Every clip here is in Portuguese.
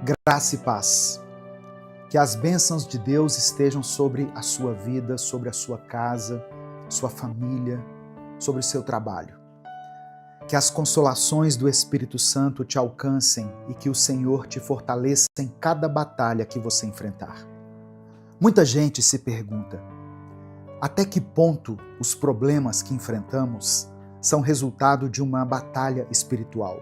Graça e paz. Que as bênçãos de Deus estejam sobre a sua vida, sobre a sua casa, sua família, sobre o seu trabalho. Que as consolações do Espírito Santo te alcancem e que o Senhor te fortaleça em cada batalha que você enfrentar. Muita gente se pergunta: até que ponto os problemas que enfrentamos são resultado de uma batalha espiritual?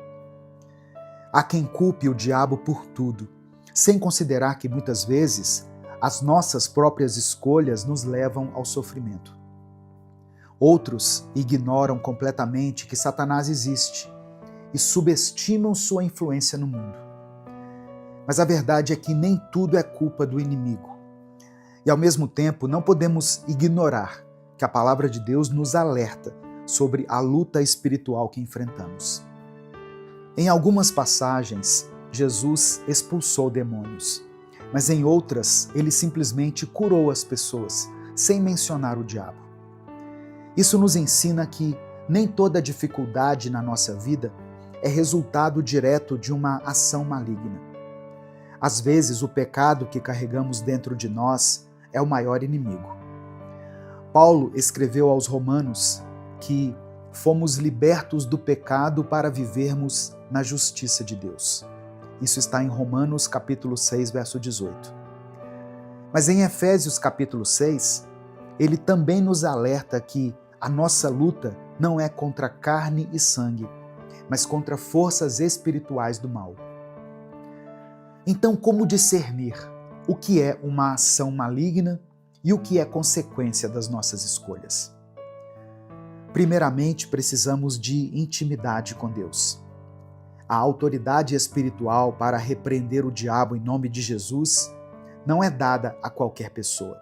Há quem culpe o diabo por tudo, sem considerar que muitas vezes as nossas próprias escolhas nos levam ao sofrimento. Outros ignoram completamente que Satanás existe e subestimam sua influência no mundo. Mas a verdade é que nem tudo é culpa do inimigo. E ao mesmo tempo não podemos ignorar que a palavra de Deus nos alerta sobre a luta espiritual que enfrentamos. Em algumas passagens, Jesus expulsou demônios, mas em outras, ele simplesmente curou as pessoas, sem mencionar o diabo. Isso nos ensina que nem toda dificuldade na nossa vida é resultado direto de uma ação maligna. Às vezes, o pecado que carregamos dentro de nós é o maior inimigo. Paulo escreveu aos Romanos que fomos libertos do pecado para vivermos na justiça de Deus. Isso está em Romanos capítulo 6, verso 18. Mas em Efésios capítulo 6, ele também nos alerta que a nossa luta não é contra carne e sangue, mas contra forças espirituais do mal. Então, como discernir o que é uma ação maligna e o que é consequência das nossas escolhas? Primeiramente, precisamos de intimidade com Deus. A autoridade espiritual para repreender o diabo em nome de Jesus não é dada a qualquer pessoa.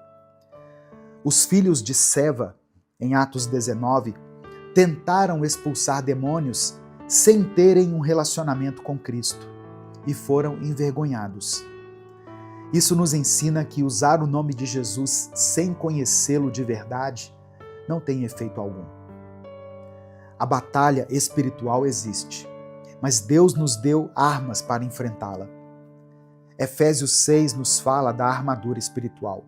Os filhos de Seva, em Atos 19, tentaram expulsar demônios sem terem um relacionamento com Cristo e foram envergonhados. Isso nos ensina que usar o nome de Jesus sem conhecê-lo de verdade não tem efeito algum. A batalha espiritual existe, mas Deus nos deu armas para enfrentá-la. Efésios 6 nos fala da armadura espiritual.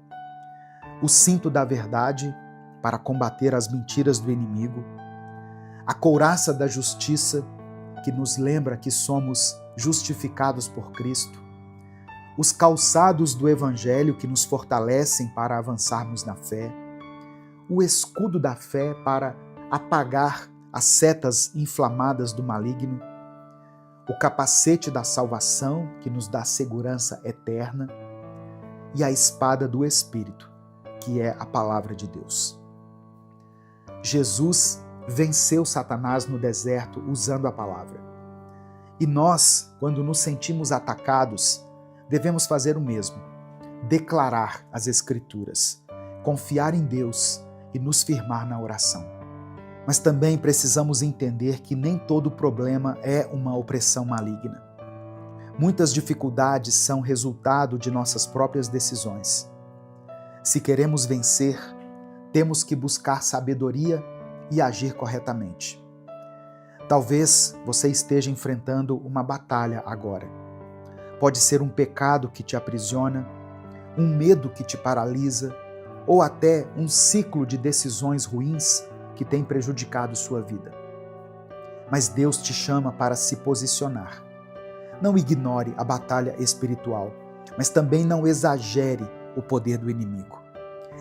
O cinto da verdade para combater as mentiras do inimigo, a couraça da justiça que nos lembra que somos justificados por Cristo, os calçados do Evangelho que nos fortalecem para avançarmos na fé, o escudo da fé para apagar as setas inflamadas do maligno, o capacete da salvação que nos dá segurança eterna e a espada do Espírito, que é a palavra de Deus. Jesus venceu Satanás no deserto usando a palavra. E nós, quando nos sentimos atacados, devemos fazer o mesmo, declarar as Escrituras, confiar em Deus e nos firmar na oração. Mas também precisamos entender que nem todo problema é uma opressão maligna. Muitas dificuldades são resultado de nossas próprias decisões. Se queremos vencer, temos que buscar sabedoria e agir corretamente. Talvez você esteja enfrentando uma batalha agora. Pode ser um pecado que te aprisiona, um medo que te paralisa, ou até um ciclo de decisões ruins que tem prejudicado sua vida. Mas Deus te chama para se posicionar. Não ignore a batalha espiritual, mas também não exagere o poder do inimigo.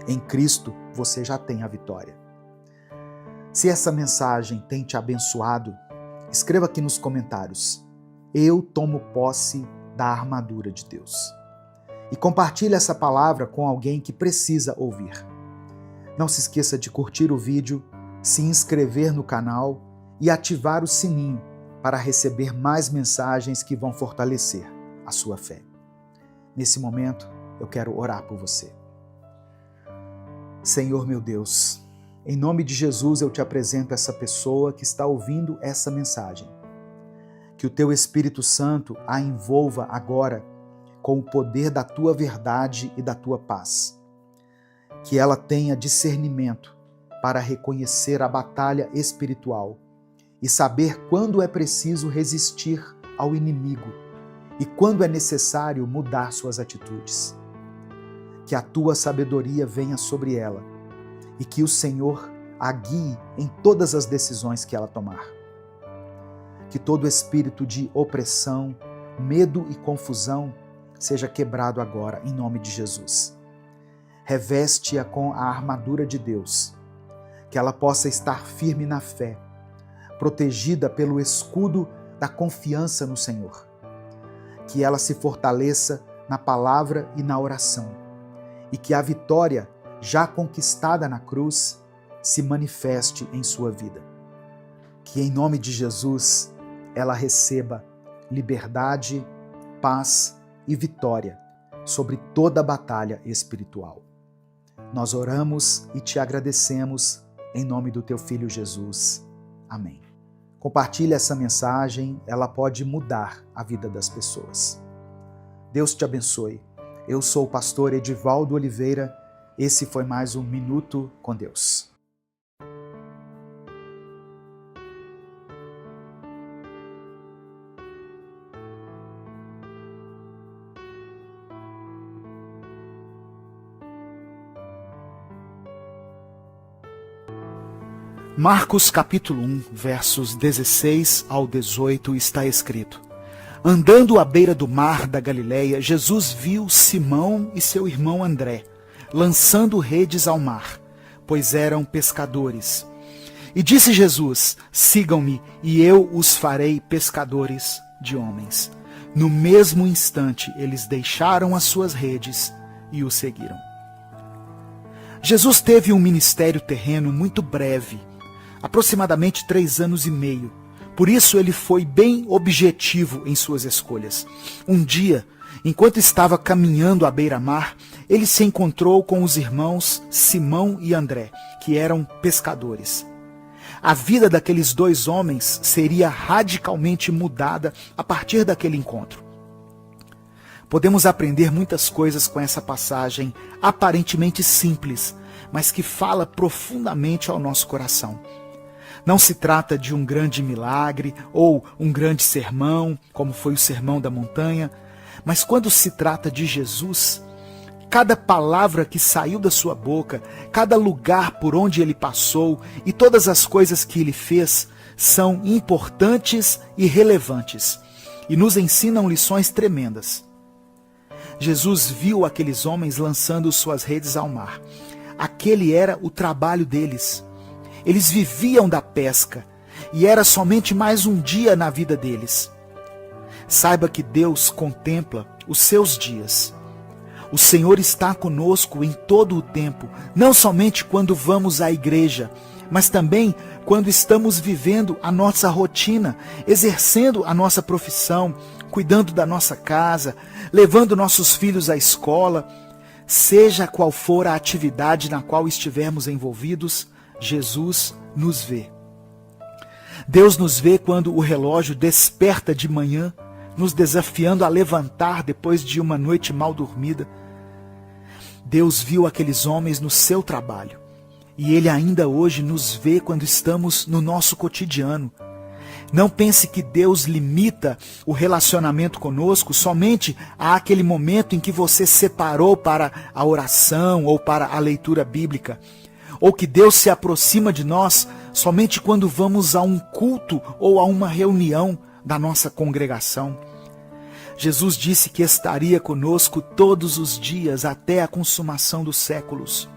Em Cristo, você já tem a vitória. Se essa mensagem tem te abençoado, escreva aqui nos comentários: eu tomo posse da armadura de Deus. E compartilhe essa palavra com alguém que precisa ouvir. Não se esqueça de curtir o vídeo, se inscrever no canal e ativar o sininho para receber mais mensagens que vão fortalecer a sua fé. Nesse momento, eu quero orar por você. Senhor meu Deus, em nome de Jesus eu te apresento essa pessoa que está ouvindo essa mensagem. Que o teu Espírito Santo a envolva agora com o poder da tua verdade e da tua paz. Que ela tenha discernimento para reconhecer a batalha espiritual e saber quando é preciso resistir ao inimigo e quando é necessário mudar suas atitudes. Que a tua sabedoria venha sobre ela e que o Senhor a guie em todas as decisões que ela tomar. Que todo espírito de opressão, medo e confusão seja quebrado agora, em nome de Jesus. Reveste-a com a armadura de Deus, que ela possa estar firme na fé, protegida pelo escudo da confiança no Senhor. Que ela se fortaleça na palavra e na oração, e que a vitória já conquistada na cruz se manifeste em sua vida. Que em nome de Jesus ela receba liberdade, paz e vitória sobre toda a batalha espiritual. Nós oramos e te agradecemos em nome do teu Filho Jesus. Amém. Compartilhe essa mensagem, ela pode mudar a vida das pessoas. Deus te abençoe. Eu sou o pastor Edivaldo Oliveira. Esse foi mais um Minuto com Deus. Marcos capítulo 1, versos 16 ao 18 está escrito: Andando à beira do mar da Galileia, Jesus viu Simão e seu irmão André, lançando redes ao mar, pois eram pescadores. E disse Jesus: Sigam-me, e eu os farei pescadores de homens. No mesmo instante, eles deixaram as suas redes e o seguiram. Jesus teve um ministério terreno muito breve, aproximadamente 3 anos e meio. Por isso ele foi bem objetivo em suas escolhas. Um dia, enquanto estava caminhando à beira-mar, ele se encontrou com os irmãos Simão e André, que eram pescadores. A vida daqueles 2 homens seria radicalmente mudada a partir daquele encontro. Podemos aprender muitas coisas com essa passagem aparentemente simples, mas que fala profundamente ao nosso coração. Não se trata de um grande milagre ou um grande sermão, como foi o Sermão da Montanha, mas quando se trata de Jesus, cada palavra que saiu da sua boca, cada lugar por onde ele passou e todas as coisas que ele fez são importantes e relevantes e nos ensinam lições tremendas. Jesus viu aqueles homens lançando suas redes ao mar. Aquele era o trabalho deles. Eles viviam da pesca e era somente mais um dia na vida deles. Saiba que Deus contempla os seus dias. O Senhor está conosco em todo o tempo, não somente quando vamos à igreja, mas também quando estamos vivendo a nossa rotina, exercendo a nossa profissão, cuidando da nossa casa, levando nossos filhos à escola. Seja qual for a atividade na qual estivermos envolvidos, Jesus nos vê. Deus nos vê quando o relógio desperta de manhã, nos desafiando a levantar depois de uma noite mal dormida. Deus viu aqueles homens no seu trabalho. E Ele ainda hoje nos vê quando estamos no nosso cotidiano. Não pense que Deus limita o relacionamento conosco somente àquele momento em que você separou para a oração ou para a leitura bíblica. Ou que Deus se aproxima de nós somente quando vamos a um culto ou a uma reunião da nossa congregação. Jesus disse que estaria conosco todos os dias até a consumação dos séculos.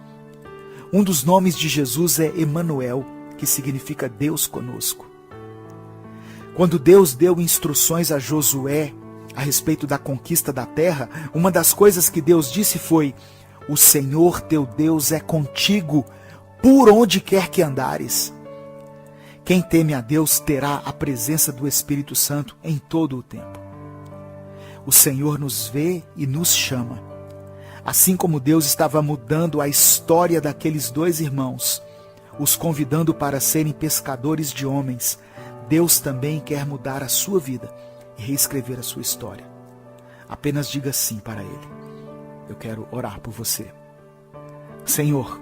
Um dos nomes de Jesus é Emanuel, que significa Deus conosco. Quando Deus deu instruções a Josué a respeito da conquista da terra, uma das coisas que Deus disse foi: O Senhor teu Deus é contigo por onde quer que andares. Quem teme a Deus terá a presença do Espírito Santo em todo o tempo. O Senhor nos vê e nos chama. Assim como Deus estava mudando a história daqueles 2 irmãos, os convidando para serem pescadores de homens, Deus também quer mudar a sua vida e reescrever a sua história. Apenas diga sim para Ele. Eu quero orar por você. Senhor,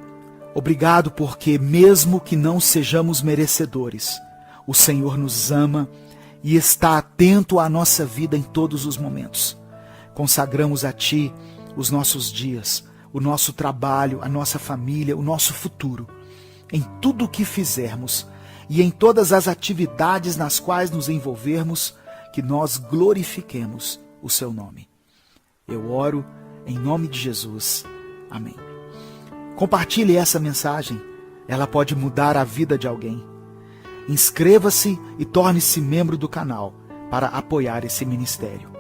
obrigado porque mesmo que não sejamos merecedores, o Senhor nos ama e está atento à nossa vida em todos os momentos. Consagramos a Ti os nossos dias, o nosso trabalho, a nossa família, o nosso futuro. Em tudo o que fizermos e em todas as atividades nas quais nos envolvermos, que nós glorifiquemos o Seu nome. Eu oro em nome de Jesus. Amém. Compartilhe essa mensagem. Ela pode mudar a vida de alguém. Inscreva-se e torne-se membro do canal para apoiar esse ministério.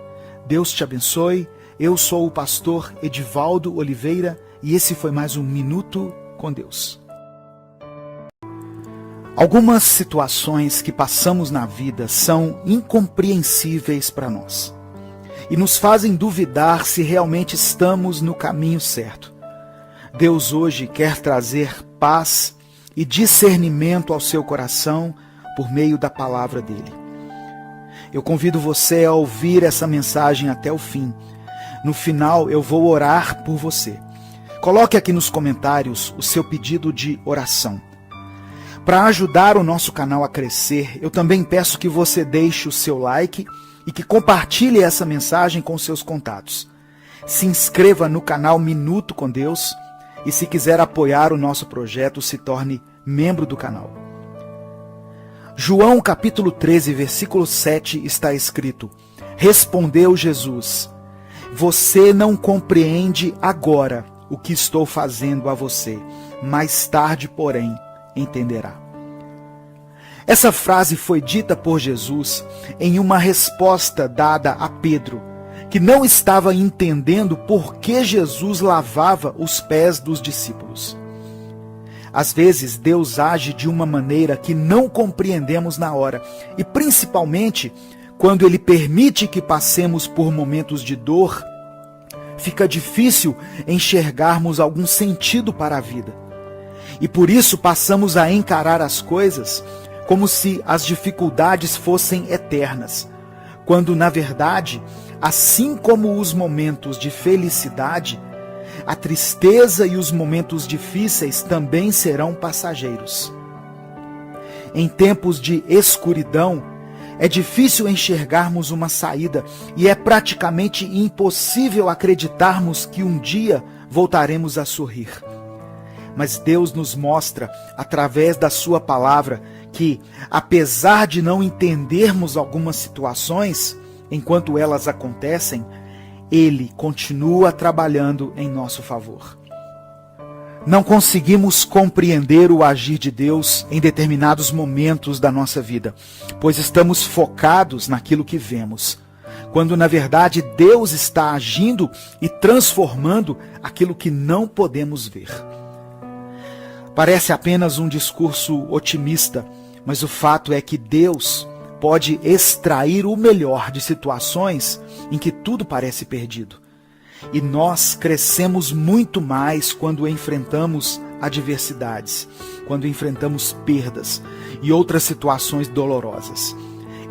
Deus te abençoe. Eu sou o pastor Edivaldo Oliveira e esse foi mais um Minuto com Deus. Algumas situações que passamos na vida são incompreensíveis para nós e nos fazem duvidar se realmente estamos no caminho certo. Deus hoje quer trazer paz e discernimento ao seu coração por meio da palavra dele. Eu convido você a ouvir essa mensagem até o fim. No final, eu vou orar por você. Coloque aqui nos comentários o seu pedido de oração. Para ajudar o nosso canal a crescer, eu também peço que você deixe o seu like e que compartilhe essa mensagem com seus contatos. Se inscreva no canal Minuto com Deus e se quiser apoiar o nosso projeto, se torne membro do canal. João capítulo 13, versículo 7 está escrito: Respondeu Jesus: Você não compreende agora o que estou fazendo a você, mais tarde, porém, entenderá. Essa frase foi dita por Jesus em uma resposta dada a Pedro, que não estava entendendo por que Jesus lavava os pés dos discípulos. Às vezes, Deus age de uma maneira que não compreendemos na hora, e principalmente quando Ele permite que passemos por momentos de dor, fica difícil enxergarmos algum sentido para a vida. E por isso passamos a encarar as coisas como se as dificuldades fossem eternas, quando, na verdade, assim como os momentos de felicidade, a tristeza e os momentos difíceis também serão passageiros. Em tempos de escuridão, é difícil enxergarmos uma saída e é praticamente impossível acreditarmos que um dia voltaremos a sorrir. Mas Deus nos mostra, através da sua palavra, que, apesar de não entendermos algumas situações, enquanto elas acontecem, Ele continua trabalhando em nosso favor. Não conseguimos compreender o agir de Deus em determinados momentos da nossa vida, pois estamos focados naquilo que vemos, quando na verdade Deus está agindo e transformando aquilo que não podemos ver. Parece apenas um discurso otimista, mas o fato é que Deus pode extrair o melhor de situações em que tudo parece perdido. E nós crescemos muito mais quando enfrentamos adversidades, quando enfrentamos perdas e outras situações dolorosas.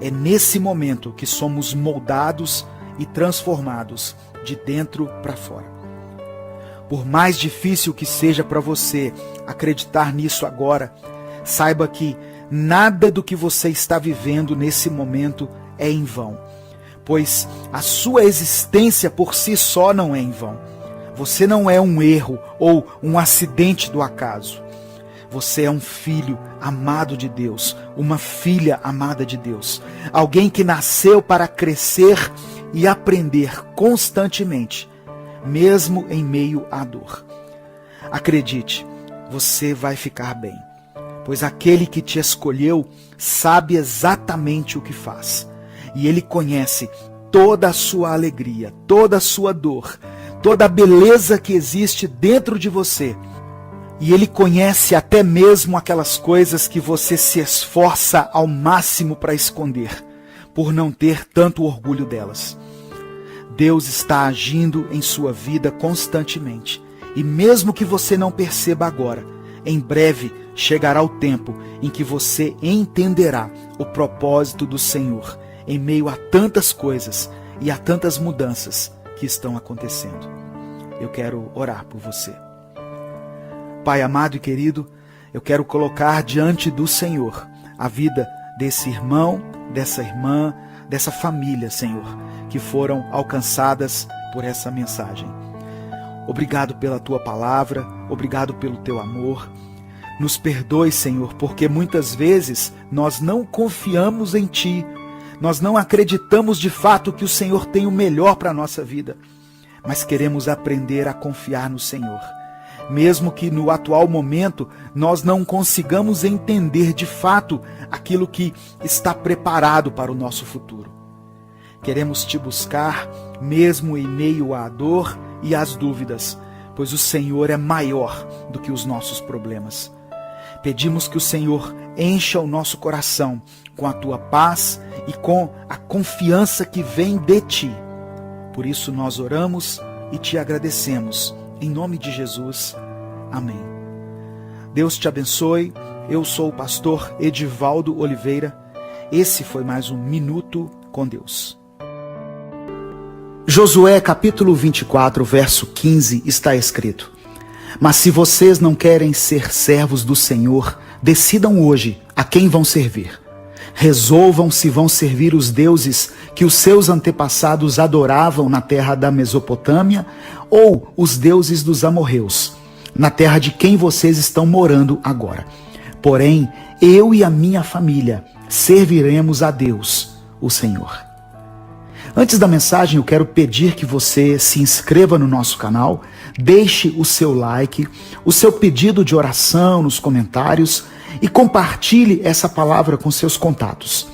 É nesse momento que somos moldados e transformados de dentro para fora. Por mais difícil que seja para você acreditar nisso agora, saiba que nada do que você está vivendo nesse momento é em vão, pois a sua existência por si só não é em vão. Você não é um erro ou um acidente do acaso. Você é um filho amado de Deus, uma filha amada de Deus, alguém que nasceu para crescer e aprender constantemente, mesmo em meio à dor. Acredite, você vai ficar bem, pois aquele que te escolheu sabe exatamente o que faz. E Ele conhece toda a sua alegria, toda a sua dor, toda a beleza que existe dentro de você. E Ele conhece até mesmo aquelas coisas que você se esforça ao máximo para esconder, por não ter tanto orgulho delas. Deus está agindo em sua vida constantemente. E mesmo que você não perceba agora, em breve chegará o tempo em que você entenderá o propósito do Senhor em meio a tantas coisas e a tantas mudanças que estão acontecendo. Eu quero orar por você. Pai amado e querido, eu quero colocar diante do Senhor a vida desse irmão dessa irmã, dessa família, Senhor, que foram alcançadas por essa mensagem. Obrigado pela Tua palavra, obrigado pelo Teu amor. Nos perdoe, Senhor, porque muitas vezes nós não confiamos em Ti, nós não acreditamos de fato que o Senhor tem o melhor para a nossa vida, mas queremos aprender a confiar no Senhor. Mesmo que no atual momento nós não consigamos entender de fato aquilo que está preparado para o nosso futuro. Queremos Te buscar mesmo em meio à dor e às dúvidas, pois o Senhor é maior do que os nossos problemas. Pedimos que o Senhor encha o nosso coração com a Tua paz e com a confiança que vem de Ti. Por isso nós oramos e Te agradecemos. Em nome de Jesus, amém. Deus te abençoe. Eu sou o pastor Edivaldo Oliveira. Esse foi mais um Minuto com Deus. Josué capítulo 24, verso 15 está escrito: Mas se vocês não querem ser servos do Senhor, decidam hoje a quem vão servir. Resolvam se vão servir os deuses que os seus antepassados adoravam na terra da Mesopotâmia ou os deuses dos amorreus, na terra de quem vocês estão morando agora. Porém, eu e a minha família serviremos a Deus, o Senhor. Antes da mensagem, eu quero pedir que você se inscreva no nosso canal, deixe o seu like, o seu pedido de oração nos comentários e compartilhe essa palavra com seus contatos.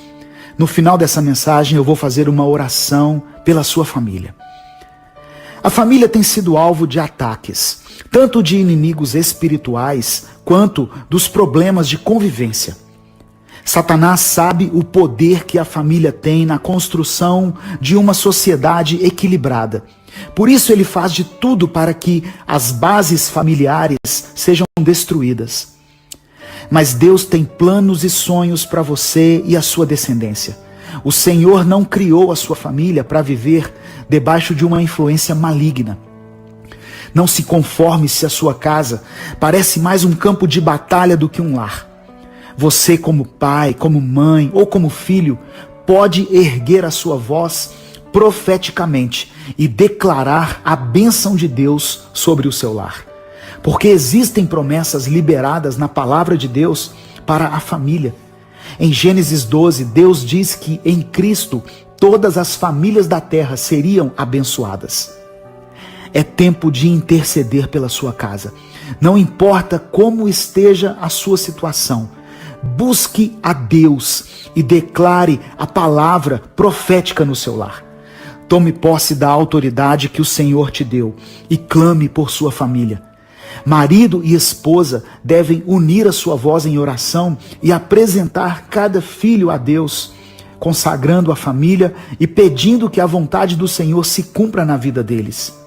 No final dessa mensagem, eu vou fazer uma oração pela sua família. A família tem sido alvo de ataques, tanto de inimigos espirituais quanto dos problemas de convivência. Satanás sabe o poder que a família tem na construção de uma sociedade equilibrada. Por isso ele faz de tudo para que as bases familiares sejam destruídas. Mas Deus tem planos e sonhos para você e a sua descendência. O Senhor não criou a sua família para viver debaixo de uma influência maligna. Não se conforme se a sua casa parece mais um campo de batalha do que um lar. Você, como pai, como mãe ou como filho, pode erguer a sua voz profeticamente e declarar a bênção de Deus sobre o seu lar. Porque existem promessas liberadas na palavra de Deus para a família. Em Gênesis 12, Deus diz que em Cristo todas as famílias da terra seriam abençoadas. É tempo de interceder pela sua casa. Não importa como esteja a sua situação, busque a Deus e declare a palavra profética no seu lar. Tome posse da autoridade que o Senhor te deu e clame por sua família. Marido e esposa devem unir a sua voz em oração e apresentar cada filho a Deus, consagrando a família e pedindo que a vontade do Senhor se cumpra na vida deles.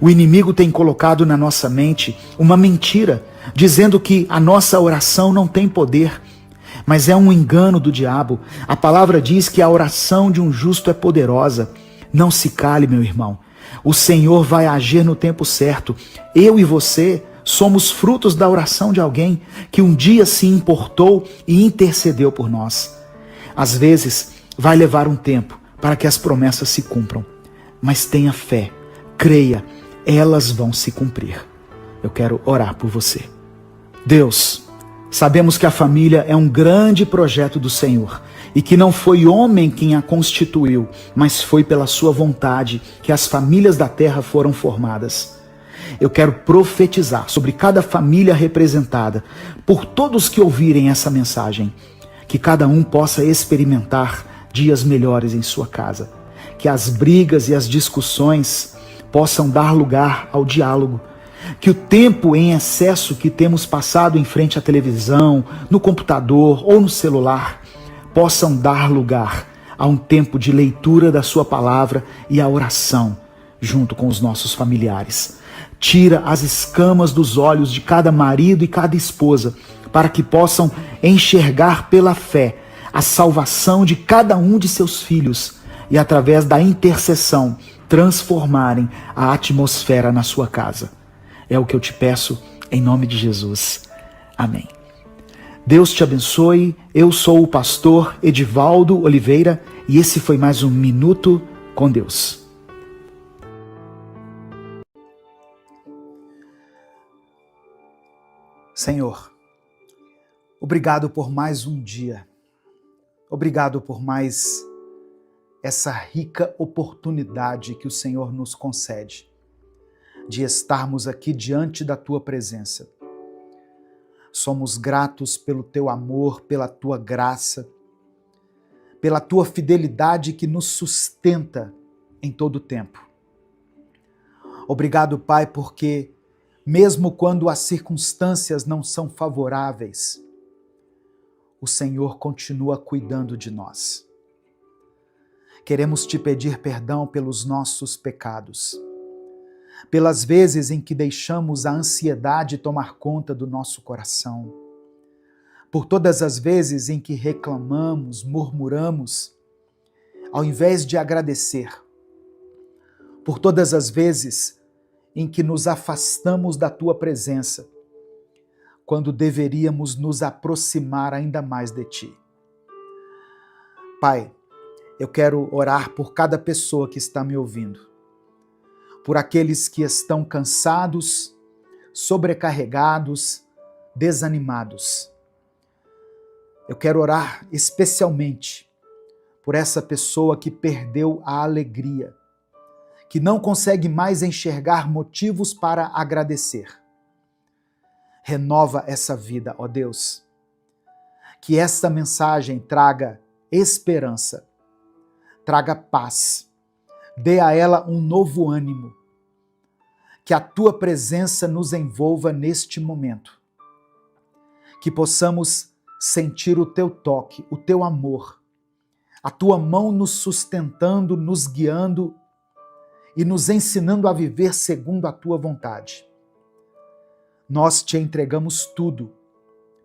O inimigo tem colocado na nossa mente uma mentira, dizendo que a nossa oração não tem poder, mas é um engano do diabo. A palavra diz que a oração de um justo é poderosa. Não se cale, meu irmão. O Senhor vai agir no tempo certo. Eu e você somos frutos da oração de alguém que um dia se importou e intercedeu por nós. Às vezes, vai levar um tempo para que as promessas se cumpram. Mas tenha fé, creia, elas vão se cumprir. Eu quero orar por você. Deus, sabemos que a família é um grande projeto do Senhor e que não foi homem quem a constituiu, mas foi pela sua vontade que as famílias da terra foram formadas. Eu quero profetizar sobre cada família representada, por todos que ouvirem essa mensagem, que cada um possa experimentar dias melhores em sua casa, que as brigas e as discussões possam dar lugar ao diálogo, que o tempo em excesso que temos passado em frente à televisão, no computador ou no celular, possam dar lugar a um tempo de leitura da sua palavra e a oração junto com os nossos familiares. Tira as escamas dos olhos de cada marido e cada esposa, para que possam enxergar pela fé a salvação de cada um de seus filhos e, através da intercessão, transformarem a atmosfera na sua casa. É o que eu te peço em nome de Jesus. Amém. Deus te abençoe. Eu sou o pastor Edivaldo Oliveira e esse foi mais um Minuto com Deus. Senhor, obrigado por mais um dia. Obrigado por mais essa rica oportunidade que o Senhor nos concede de estarmos aqui diante da Tua presença. Somos gratos pelo Teu amor, pela Tua graça, pela Tua fidelidade que nos sustenta em todo o tempo. Obrigado, Pai, porque mesmo quando as circunstâncias não são favoráveis, o Senhor continua cuidando de nós. Queremos te pedir perdão pelos nossos pecados, pelas vezes em que deixamos a ansiedade tomar conta do nosso coração, por todas as vezes em que reclamamos, murmuramos, ao invés de agradecer, por todas as vezes em que nos afastamos da Tua presença, quando deveríamos nos aproximar ainda mais de Ti. Pai, eu quero orar por cada pessoa que está me ouvindo, por aqueles que estão cansados, sobrecarregados, desanimados. Eu quero orar especialmente por essa pessoa que perdeu a alegria, que não consegue mais enxergar motivos para agradecer. Renova essa vida, ó Deus. Que esta mensagem traga esperança, traga paz, dê a ela um novo ânimo. Que a Tua presença nos envolva neste momento. Que possamos sentir o Teu toque, o Teu amor, a Tua mão nos sustentando, nos guiando e nos ensinando a viver segundo a Tua vontade. Nós te entregamos tudo,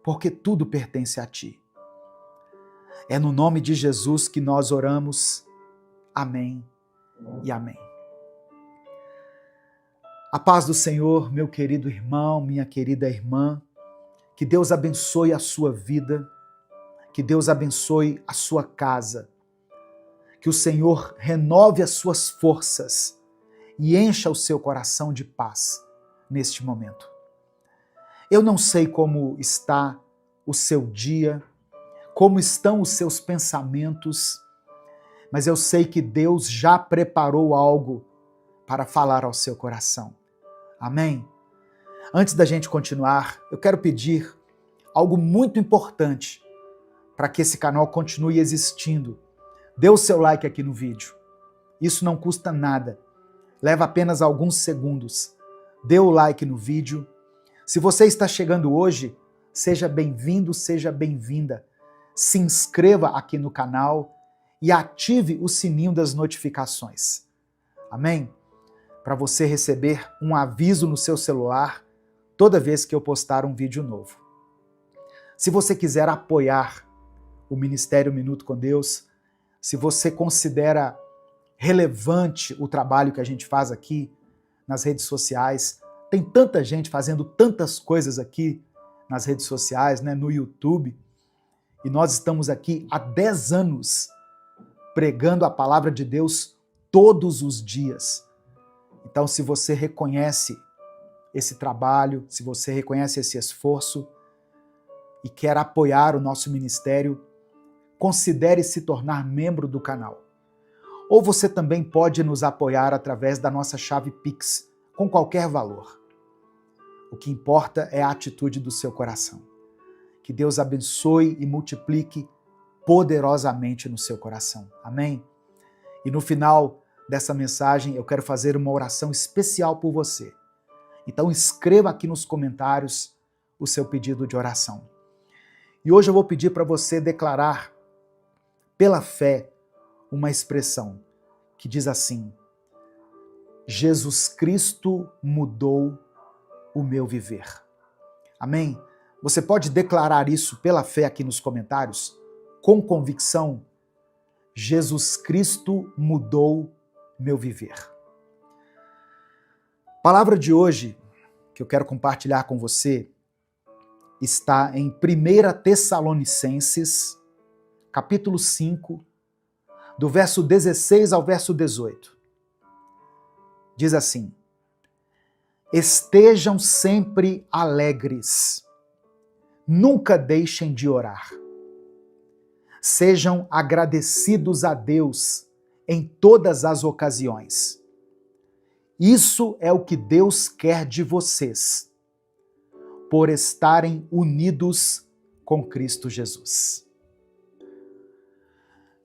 porque tudo pertence a Ti. É no nome de Jesus que nós oramos. Amém e amém. A paz do Senhor, meu querido irmão, minha querida irmã, que Deus abençoe a sua vida, que Deus abençoe a sua casa, que o Senhor renove as suas forças e encha o seu coração de paz neste momento. Eu não sei como está o seu dia, como estão os seus pensamentos, mas eu sei que Deus já preparou algo para falar ao seu coração. Amém? Antes da gente continuar, eu quero pedir algo muito importante para que esse canal continue existindo. Dê o seu like aqui no vídeo. Isso não custa nada. Leva apenas alguns segundos. Dê o like no vídeo. Se você está chegando hoje, seja bem-vindo, seja bem-vinda. Se inscreva aqui no canal e ative o sininho das notificações. Amém? Para você receber um aviso no seu celular toda vez que eu postar um vídeo novo. Se você quiser apoiar o Ministério Minuto com Deus, se você considera relevante o trabalho que a gente faz aqui nas redes sociais, tem tanta gente fazendo tantas coisas aqui nas redes sociais, né, no YouTube, e nós estamos aqui há 10 anos pregando a palavra de Deus todos os dias. Então, se você reconhece esse trabalho, se você reconhece esse esforço e quer apoiar o nosso ministério, considere se tornar membro do canal. Ou você também pode nos apoiar através da nossa chave Pix, com qualquer valor. O que importa é a atitude do seu coração. Que Deus abençoe e multiplique poderosamente no seu coração. Amém? E no final dessa mensagem, eu quero fazer uma oração especial por você. Então escreva aqui nos comentários o seu pedido de oração. E hoje eu vou pedir para você declarar pela fé uma expressão que diz assim: Jesus Cristo mudou o meu viver. Amém? Você pode declarar isso pela fé aqui nos comentários, com convicção. Jesus Cristo mudou meu viver. A palavra de hoje que eu quero compartilhar com você está em 1 Tessalonicenses, capítulo 5, do verso 16 ao verso 18. Diz assim: estejam sempre alegres, nunca deixem de orar. Sejam agradecidos a Deus em todas as ocasiões. Isso é o que Deus quer de vocês, por estarem unidos com Cristo Jesus.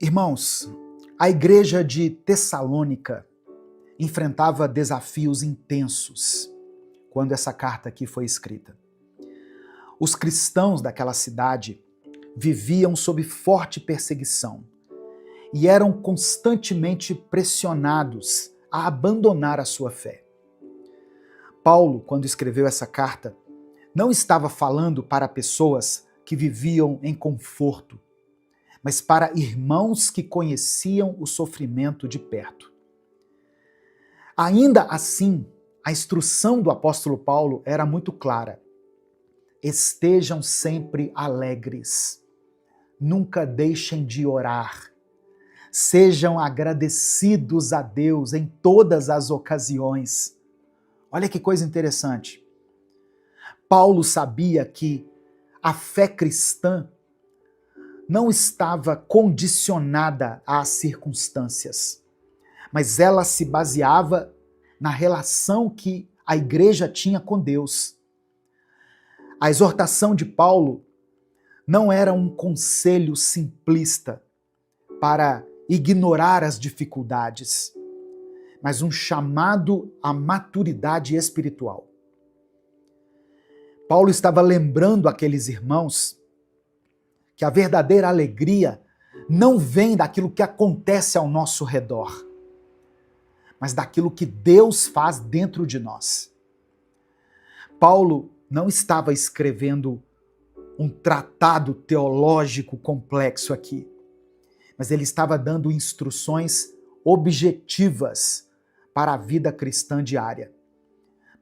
Irmãos, a igreja de Tessalônica enfrentava desafios intensos quando essa carta aqui foi escrita. Os cristãos daquela cidade viviam sob forte perseguição e eram constantemente pressionados a abandonar a sua fé. Paulo, quando escreveu essa carta, não estava falando para pessoas que viviam em conforto, mas para irmãos que conheciam o sofrimento de perto. Ainda assim, a instrução do apóstolo Paulo era muito clara: estejam sempre alegres, nunca deixem de orar, sejam agradecidos a Deus em todas as ocasiões. Olha que coisa interessante. Paulo sabia que a fé cristã não estava condicionada às circunstâncias, mas ela se baseava na relação que a igreja tinha com Deus. A exortação de Paulo não era um conselho simplista para ignorar as dificuldades, mas um chamado à maturidade espiritual. Paulo estava lembrando aqueles irmãos que a verdadeira alegria não vem daquilo que acontece ao nosso redor, mas daquilo que Deus faz dentro de nós. Paulo não estava escrevendo um tratado teológico complexo aqui, mas ele estava dando instruções objetivas para a vida cristã diária.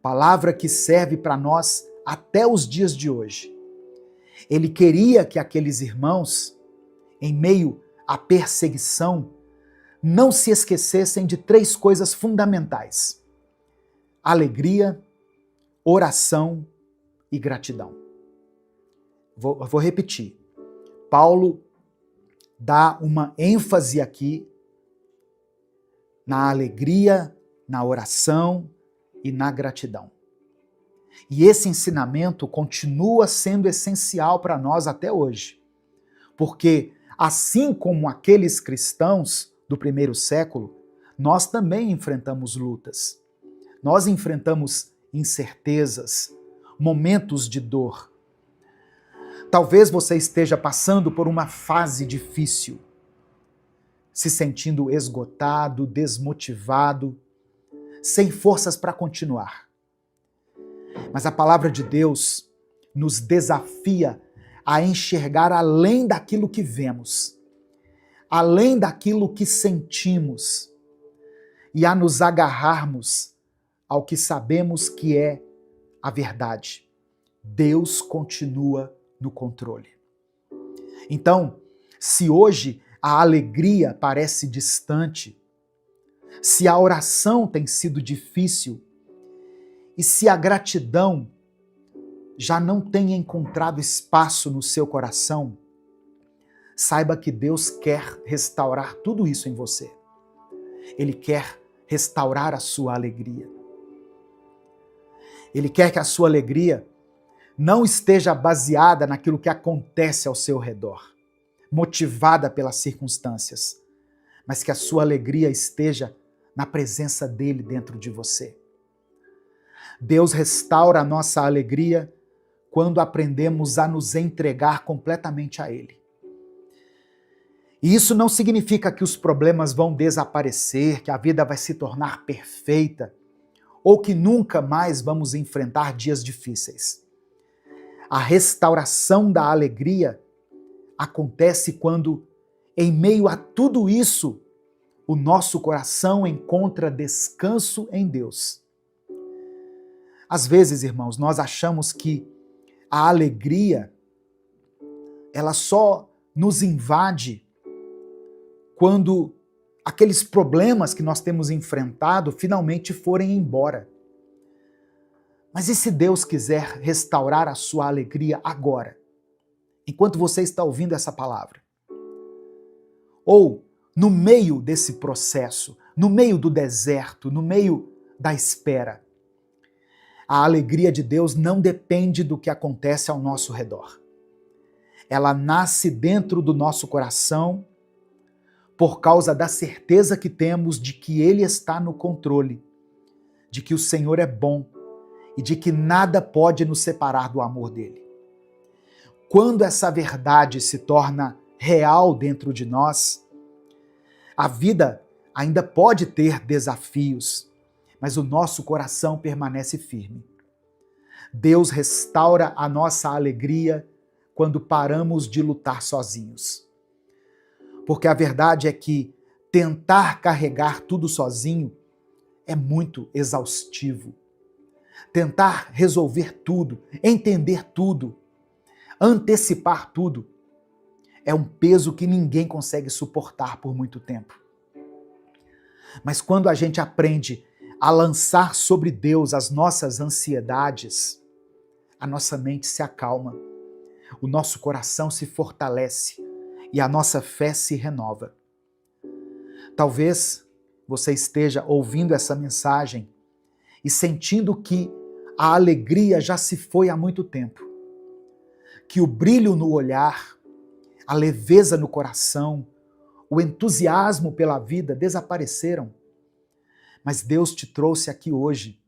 Palavra que serve para nós até os dias de hoje. Ele queria que aqueles irmãos, em meio à perseguição, não se esquecessem de 3 coisas fundamentais: alegria, oração e gratidão. Vou repetir. Paulo dá uma ênfase aqui na alegria, na oração e na gratidão. E esse ensinamento continua sendo essencial para nós até hoje. Porque, assim como aqueles cristãos do primeiro século, nós também enfrentamos lutas. Nós enfrentamos incertezas, momentos de dor. Talvez você esteja passando por uma fase difícil, se sentindo esgotado, desmotivado, sem forças para continuar. Mas a palavra de Deus nos desafia a enxergar além daquilo que vemos, além daquilo que sentimos, e a nos agarrarmos ao que sabemos que é a verdade. Deus continua no controle. Então, se hoje a alegria parece distante, se a oração tem sido difícil, e se a gratidão já não tem encontrado espaço no seu coração, saiba que Deus quer restaurar tudo isso em você. Ele quer restaurar a sua alegria. Ele quer que a sua alegria não esteja baseada naquilo que acontece ao seu redor, motivada pelas circunstâncias, mas que a sua alegria esteja na presença dele dentro de você. Deus restaura a nossa alegria quando aprendemos a nos entregar completamente a Ele. E isso não significa que os problemas vão desaparecer, que a vida vai se tornar perfeita, ou que nunca mais vamos enfrentar dias difíceis. A restauração da alegria acontece quando, em meio a tudo isso, o nosso coração encontra descanso em Deus. Às vezes, irmãos, nós achamos que a alegria, ela só nos invade quando aqueles problemas que nós temos enfrentado finalmente forem embora. Mas e se Deus quiser restaurar a sua alegria agora, enquanto você está ouvindo essa palavra? Ou no meio desse processo, no meio do deserto, no meio da espera? A alegria de Deus não depende do que acontece ao nosso redor. Ela nasce dentro do nosso coração por causa da certeza que temos de que Ele está no controle, de que o Senhor é bom e de que nada pode nos separar do amor dele. Quando essa verdade se torna real dentro de nós, a vida ainda pode ter desafios, mas o nosso coração permanece firme. Deus restaura a nossa alegria quando paramos de lutar sozinhos. Porque a verdade é que tentar carregar tudo sozinho é muito exaustivo. Tentar resolver tudo, entender tudo, antecipar tudo, é um peso que ninguém consegue suportar por muito tempo. Mas quando a gente aprende a lançar sobre Deus as nossas ansiedades, a nossa mente se acalma, o nosso coração se fortalece e a nossa fé se renova. Talvez você esteja ouvindo essa mensagem e sentindo que a alegria já se foi há muito tempo, que o brilho no olhar, a leveza no coração, o entusiasmo pela vida desapareceram. Mas Deus te trouxe aqui hoje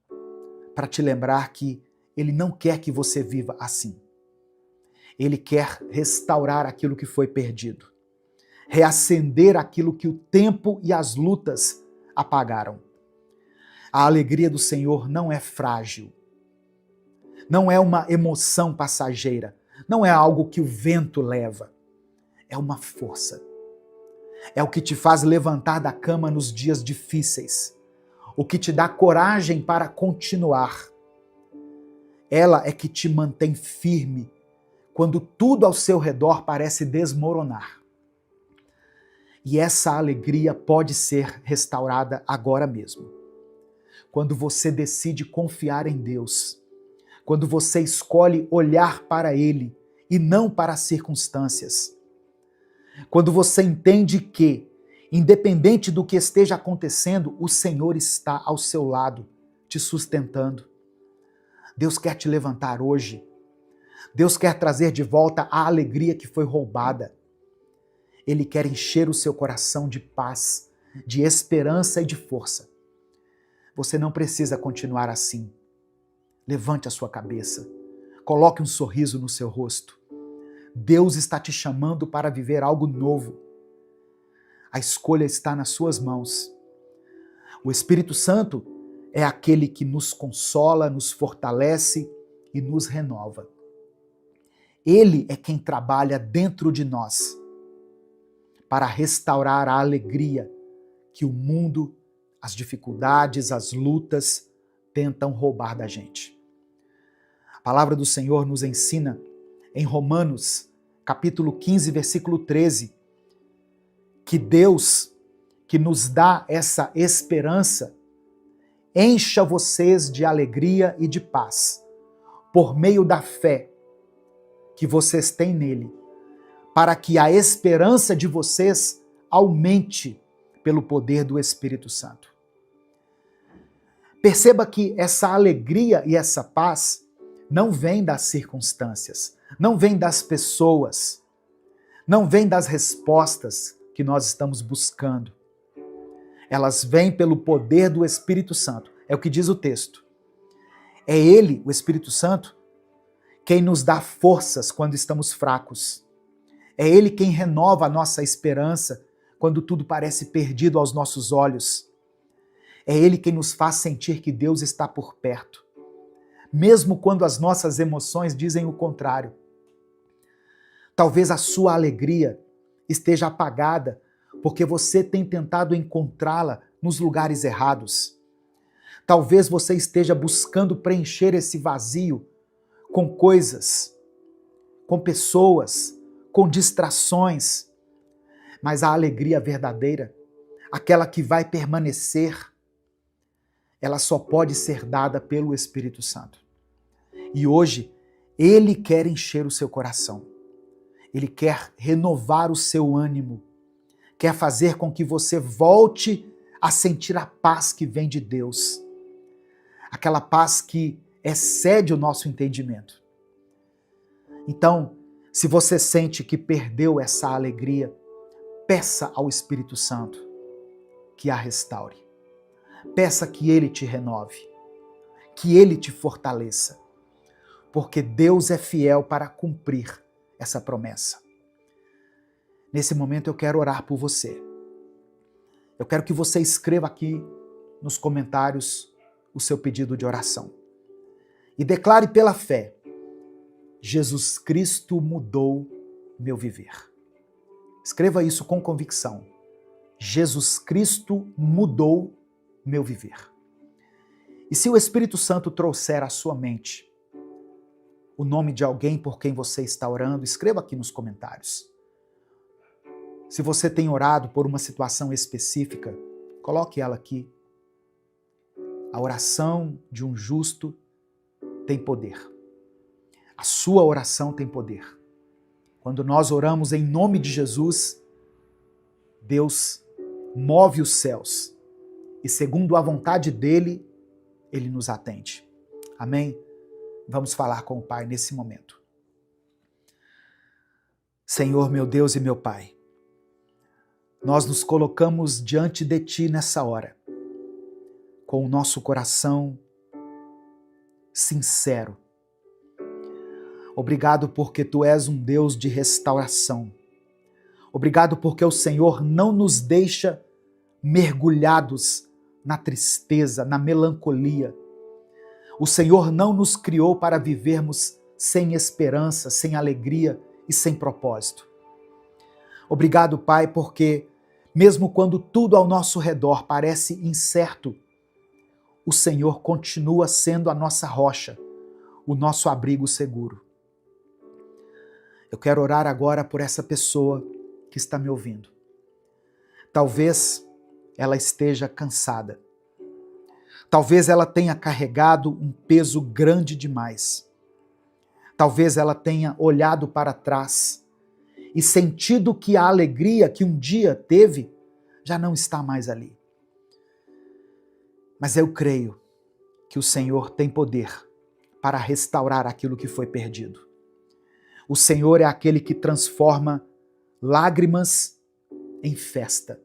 para te lembrar que Ele não quer que você viva assim. Ele quer restaurar aquilo que foi perdido, reacender aquilo que o tempo e as lutas apagaram. A alegria do Senhor não é frágil, não é uma emoção passageira, não é algo que o vento leva, é uma força. É o que te faz levantar da cama nos dias difíceis, o que te dá coragem para continuar. Ela é que te mantém firme quando tudo ao seu redor parece desmoronar. E essa alegria pode ser restaurada agora mesmo. Quando você decide confiar em Deus, quando você escolhe olhar para Ele e não para as circunstâncias, quando você entende que, independente do que esteja acontecendo, o Senhor está ao seu lado, te sustentando. Deus quer te levantar hoje. Deus quer trazer de volta a alegria que foi roubada. Ele quer encher o seu coração de paz, de esperança e de força. Você não precisa continuar assim. Levante a sua cabeça. Coloque um sorriso no seu rosto. Deus está te chamando para viver algo novo. A escolha está nas suas mãos. O Espírito Santo é aquele que nos consola, nos fortalece e nos renova. Ele é quem trabalha dentro de nós para restaurar a alegria que o mundo, as dificuldades, as lutas tentam roubar da gente. A palavra do Senhor nos ensina em Romanos, capítulo 15, versículo 13, que Deus, que nos dá essa esperança, encha vocês de alegria e de paz, por meio da fé que vocês têm nele, para que a esperança de vocês aumente pelo poder do Espírito Santo. Perceba que essa alegria e essa paz não vem das circunstâncias, não vem das pessoas, não vem das respostas que nós estamos buscando. Elas vêm pelo poder do Espírito Santo. É o que diz o texto. É Ele, o Espírito Santo, quem nos dá forças quando estamos fracos. É Ele quem renova a nossa esperança quando tudo parece perdido aos nossos olhos. É Ele quem nos faz sentir que Deus está por perto, mesmo quando as nossas emoções dizem o contrário. Talvez a sua alegria esteja apagada porque você tem tentado encontrá-la nos lugares errados. Talvez você esteja buscando preencher esse vazio com coisas, com pessoas, com distrações, mas a alegria verdadeira, aquela que vai permanecer, ela só pode ser dada pelo Espírito Santo. E hoje, Ele quer encher o seu coração. Ele quer renovar o seu ânimo. Quer fazer com que você volte a sentir a paz que vem de Deus. Aquela paz que excede o nosso entendimento. Então, se você sente que perdeu essa alegria, peça ao Espírito Santo que a restaure. Peça que Ele te renove, que Ele te fortaleça, porque Deus é fiel para cumprir essa promessa. Nesse momento eu quero orar por você. Eu quero que você escreva aqui nos comentários o seu pedido de oração. E declare pela fé: Jesus Cristo mudou meu viver. Escreva isso com convicção. Jesus Cristo mudou meu viver. E se o Espírito Santo trouxer à sua mente o nome de alguém por quem você está orando, escreva aqui nos comentários. Se você tem orado por uma situação específica, coloque ela aqui. A oração de um justo tem poder. A sua oração tem poder. Quando nós oramos em nome de Jesus, Deus move os céus e, segundo a vontade dele, ele nos atende. Amém? Vamos falar com o Pai nesse momento. Senhor, meu Deus e meu Pai, nós nos colocamos diante de Ti nessa hora, com o nosso coração sincero. Obrigado porque Tu és um Deus de restauração. Obrigado porque o Senhor não nos deixa mergulhados na tristeza, na melancolia. O Senhor não nos criou para vivermos sem esperança, sem alegria e sem propósito. Obrigado, Pai, porque mesmo quando tudo ao nosso redor parece incerto, o Senhor continua sendo a nossa rocha, o nosso abrigo seguro. Eu quero orar agora por essa pessoa que está me ouvindo. Talvez ela esteja cansada. Talvez ela tenha carregado um peso grande demais. Talvez ela tenha olhado para trás e sentido que a alegria que um dia teve já não está mais ali. Mas eu creio que o Senhor tem poder para restaurar aquilo que foi perdido. O Senhor é aquele que transforma lágrimas em festa,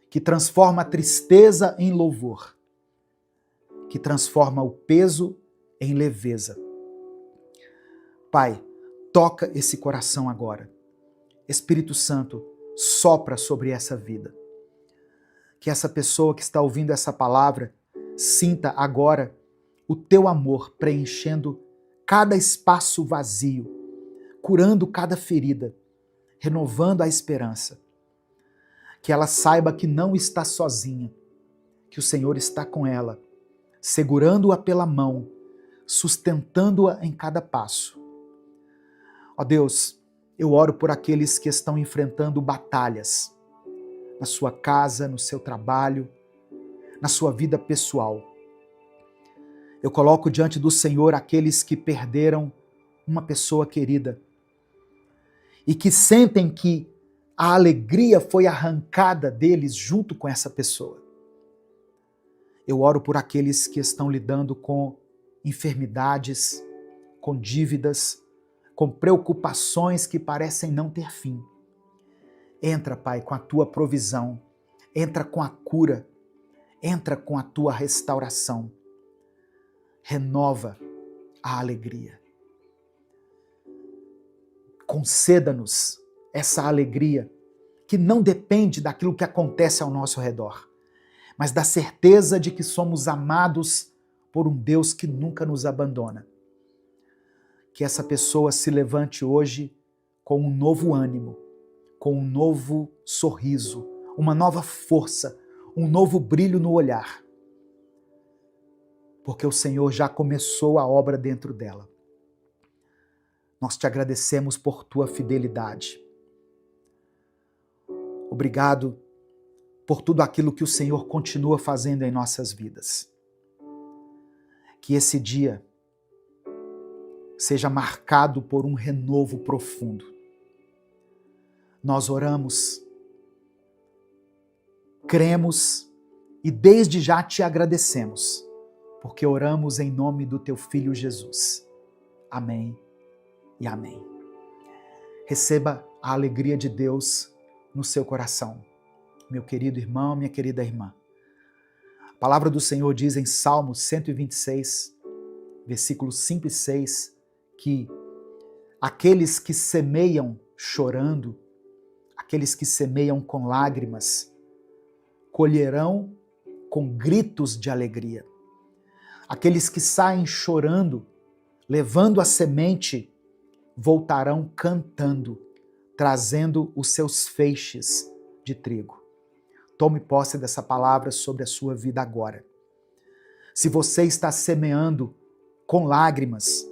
que transforma a tristeza em louvor, que transforma o peso em leveza. Pai, toca esse coração agora. Espírito Santo, sopra sobre essa vida. Que essa pessoa que está ouvindo essa palavra sinta agora o Teu amor preenchendo cada espaço vazio, curando cada ferida, renovando a esperança. Que ela saiba que não está sozinha, que o Senhor está com ela, segurando-a pela mão, sustentando-a em cada passo. Ó Deus, eu oro por aqueles que estão enfrentando batalhas na sua casa, no seu trabalho, na sua vida pessoal. Eu coloco diante do Senhor aqueles que perderam uma pessoa querida e que sentem que a alegria foi arrancada deles junto com essa pessoa. Eu oro por aqueles que estão lidando com enfermidades, com dívidas, com preocupações que parecem não ter fim. Entra, Pai, com a Tua provisão, entra com a cura, entra com a Tua restauração. Renova a alegria. Conceda-nos essa alegria que não depende daquilo que acontece ao nosso redor, mas da certeza de que somos amados por um Deus que nunca nos abandona. Que essa pessoa se levante hoje com um novo ânimo, com um novo sorriso, uma nova força, um novo brilho no olhar. Porque o Senhor já começou a obra dentro dela. Nós te agradecemos por tua fidelidade. Obrigado por tudo aquilo que o Senhor continua fazendo em nossas vidas. Que esse dia seja marcado por um renovo profundo. Nós oramos, cremos e desde já te agradecemos, porque oramos em nome do teu Filho Jesus. Amém e amém. Receba a alegria de Deus no seu coração, meu querido irmão, minha querida irmã. A palavra do Senhor diz em Salmos 126, versículos 5 e 6, que aqueles que semeiam chorando, aqueles que semeiam com lágrimas, colherão com gritos de alegria. Aqueles que saem chorando, levando a semente, voltarão cantando, trazendo os seus feixes de trigo. Tome posse dessa palavra sobre a sua vida agora. Se você está semeando com lágrimas,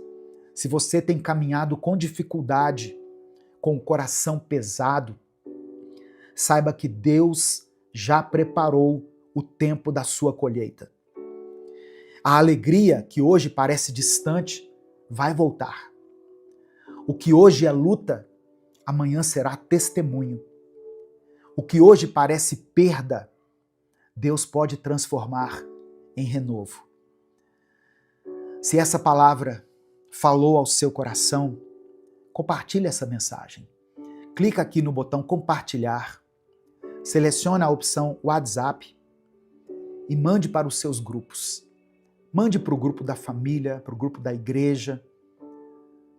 se você tem caminhado com dificuldade, com o coração pesado, saiba que Deus já preparou o tempo da sua colheita. A alegria que hoje parece distante vai voltar. O que hoje é luta, amanhã será testemunho. O que hoje parece perda, Deus pode transformar em renovo. Se essa palavra falou ao seu coração, compartilhe essa mensagem. Clica aqui no botão compartilhar, seleciona a opção WhatsApp e mande para os seus grupos. Mande para o grupo da família, para o grupo da igreja,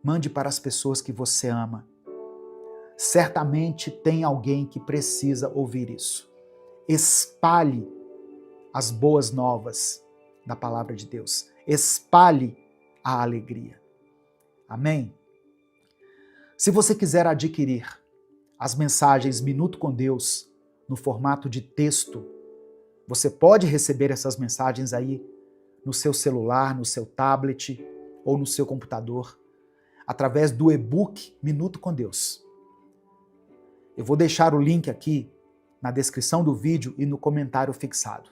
mande para as pessoas que você ama. Certamente tem alguém que precisa ouvir isso. Espalhe as boas novas da palavra de Deus. Espalhe a alegria. Amém? Se você quiser adquirir as mensagens Minuto com Deus no formato de texto, você pode receber essas mensagens aí no seu celular, no seu tablet ou no seu computador, através do e-book Minuto com Deus. Eu vou deixar o link aqui na descrição do vídeo e no comentário fixado.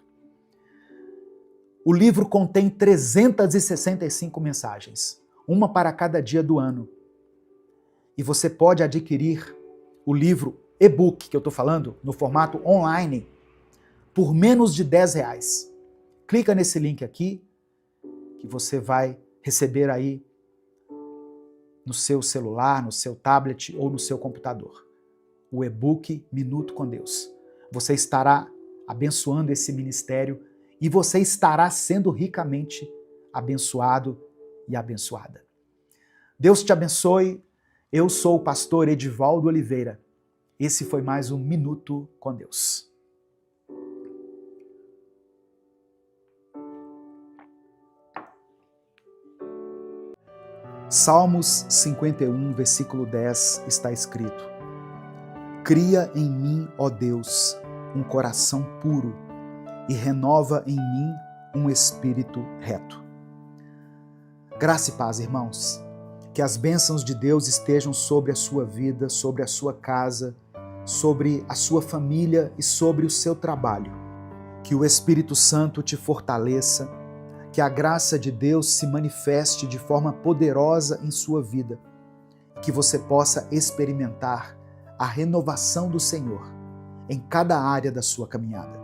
O livro contém 365 mensagens, uma para cada dia do ano. E você pode adquirir o livro e-book que eu estou falando, no formato online, por menos de R$10. Clica nesse link aqui, que você vai receber aí no seu celular, no seu tablet ou no seu computador. O e-book Minuto com Deus. Você estará abençoando esse ministério e você estará sendo ricamente abençoado e abençoada. Deus te abençoe. Eu sou o pastor Edivaldo Oliveira. Esse foi mais um Minuto com Deus. Salmos 51, versículo 10 está escrito: Cria em mim, ó Deus, um coração puro e renova em mim um espírito reto. Graça e paz, irmãos. Que as bênçãos de Deus estejam sobre a sua vida, sobre a sua casa, sobre a sua família e sobre o seu trabalho. Que o Espírito Santo te fortaleça, que a graça de Deus se manifeste de forma poderosa em sua vida, que você possa experimentar a renovação do Senhor em cada área da sua caminhada.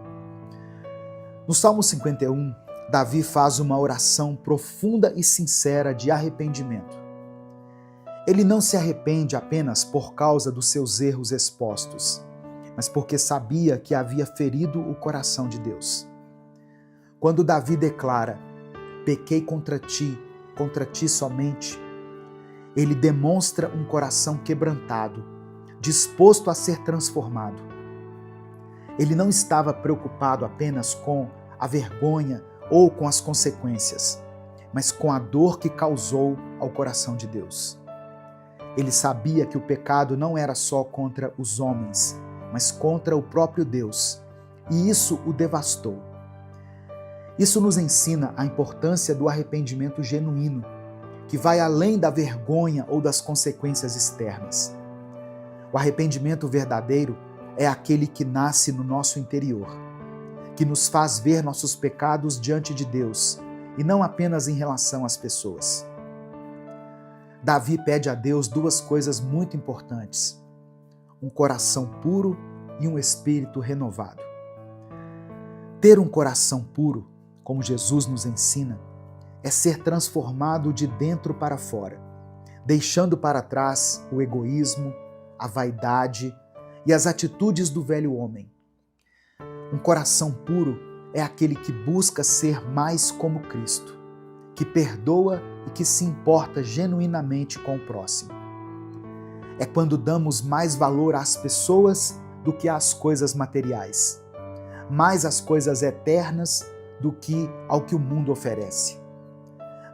No Salmo 51, Davi faz uma oração profunda e sincera de arrependimento. Ele não se arrepende apenas por causa dos seus erros expostos, mas porque sabia que havia ferido o coração de Deus. Quando Davi declara: pequei contra ti somente, ele demonstra um coração quebrantado, disposto a ser transformado. Ele não estava preocupado apenas com a vergonha ou com as consequências, mas com a dor que causou ao coração de Deus. Ele sabia que o pecado não era só contra os homens, mas contra o próprio Deus, e isso o devastou. Isso nos ensina a importância do arrependimento genuíno, que vai além da vergonha ou das consequências externas. O arrependimento verdadeiro é aquele que nasce no nosso interior, que nos faz ver nossos pecados diante de Deus e não apenas em relação às pessoas. Davi pede a Deus duas coisas muito importantes: um coração puro e um espírito renovado. Ter um coração puro, como Jesus nos ensina, é ser transformado de dentro para fora, deixando para trás o egoísmo, a vaidade e as atitudes do velho homem. Um coração puro é aquele que busca ser mais como Cristo, que perdoa e que se importa genuinamente com o próximo. É quando damos mais valor às pessoas do que às coisas materiais, mais às coisas eternas do que ao que o mundo oferece.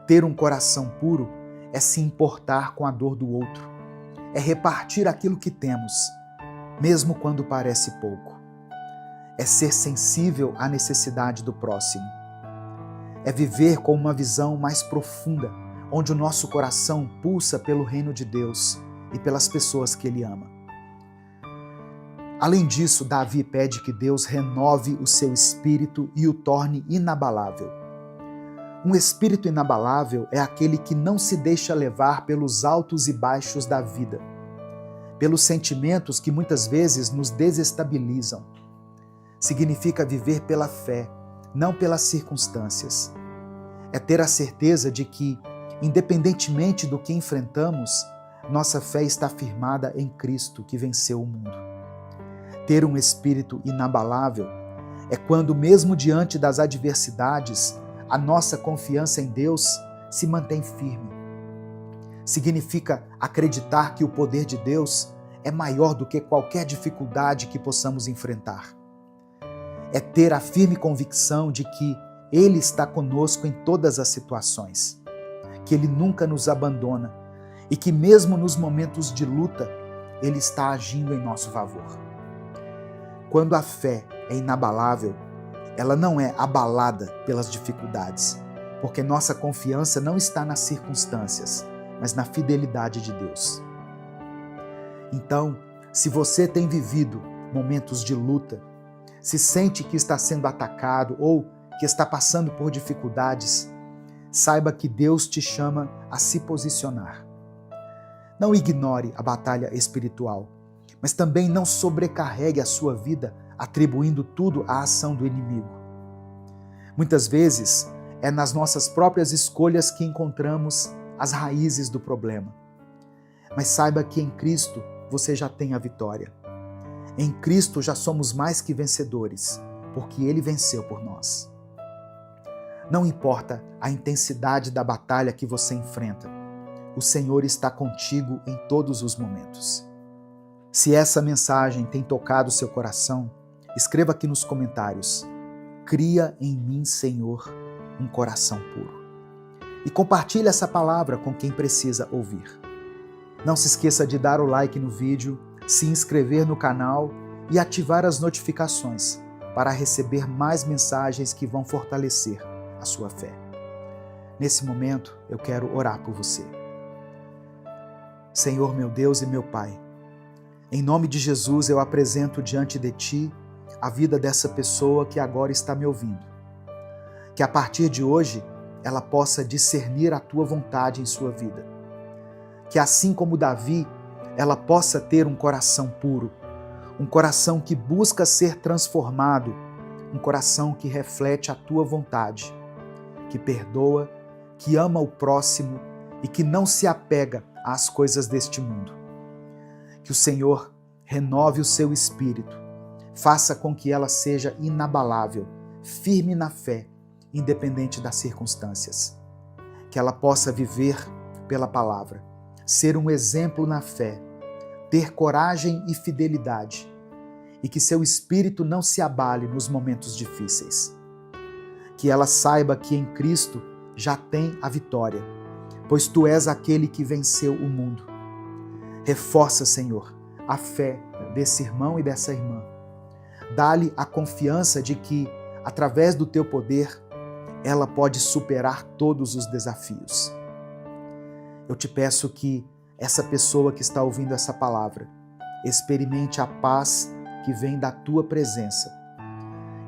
Ter um coração puro é se importar com a dor do outro, é repartir aquilo que temos, mesmo quando parece pouco. É ser sensível à necessidade do próximo. É viver com uma visão mais profunda, onde o nosso coração pulsa pelo reino de Deus e pelas pessoas que Ele ama. Além disso, Davi pede que Deus renove o seu espírito e o torne inabalável. Um espírito inabalável é aquele que não se deixa levar pelos altos e baixos da vida, pelos sentimentos que muitas vezes nos desestabilizam. Significa viver pela fé, não pelas circunstâncias. É ter a certeza de que, independentemente do que enfrentamos, nossa fé está firmada em Cristo, que venceu o mundo. Ter um espírito inabalável é quando, mesmo diante das adversidades, a nossa confiança em Deus se mantém firme. Significa acreditar que o poder de Deus é maior do que qualquer dificuldade que possamos enfrentar. É ter a firme convicção de que Ele está conosco em todas as situações, que Ele nunca nos abandona e que mesmo nos momentos de luta, Ele está agindo em nosso favor. Quando a fé é inabalável, ela não é abalada pelas dificuldades, porque nossa confiança não está nas circunstâncias, mas na fidelidade de Deus. Então, se você tem vivido momentos de luta, se sente que está sendo atacado ou que está passando por dificuldades, saiba que Deus te chama a se posicionar. Não ignore a batalha espiritual, mas também não sobrecarregue a sua vida atribuindo tudo à ação do inimigo. Muitas vezes é nas nossas próprias escolhas que encontramos as raízes do problema. Mas saiba que em Cristo você já tem a vitória. Em Cristo já somos mais que vencedores, porque Ele venceu por nós. Não importa a intensidade da batalha que você enfrenta, o Senhor está contigo em todos os momentos. Se essa mensagem tem tocado seu coração, escreva aqui nos comentários: cria em mim, Senhor, um coração puro. E compartilhe essa palavra com quem precisa ouvir. Não se esqueça de dar o like no vídeo, se inscrever no canal e ativar as notificações para receber mais mensagens que vão fortalecer a sua fé. Nesse momento, eu quero orar por você. Senhor, meu Deus e meu Pai, em nome de Jesus, eu apresento diante de Ti a vida dessa pessoa que agora está me ouvindo. Que a partir de hoje, ela possa discernir a Tua vontade em sua vida. Que assim como Davi, ela possa ter um coração puro, um coração que busca ser transformado, um coração que reflete a Tua vontade, que perdoa, que ama o próximo e que não se apega às coisas deste mundo. Que o Senhor renove o seu espírito, faça com que ela seja inabalável, firme na fé, independente das circunstâncias. Que ela possa viver pela palavra, ser um exemplo na fé, ter coragem e fidelidade, e que seu espírito não se abale nos momentos difíceis. Que ela saiba que em Cristo já tem a vitória, pois Tu és aquele que venceu o mundo. Reforça, Senhor, a fé desse irmão e dessa irmã. Dá-lhe a confiança de que, através do Teu poder, ela pode superar todos os desafios. eu te peço que essa pessoa que está ouvindo essa palavra experimente a paz que vem da tua presença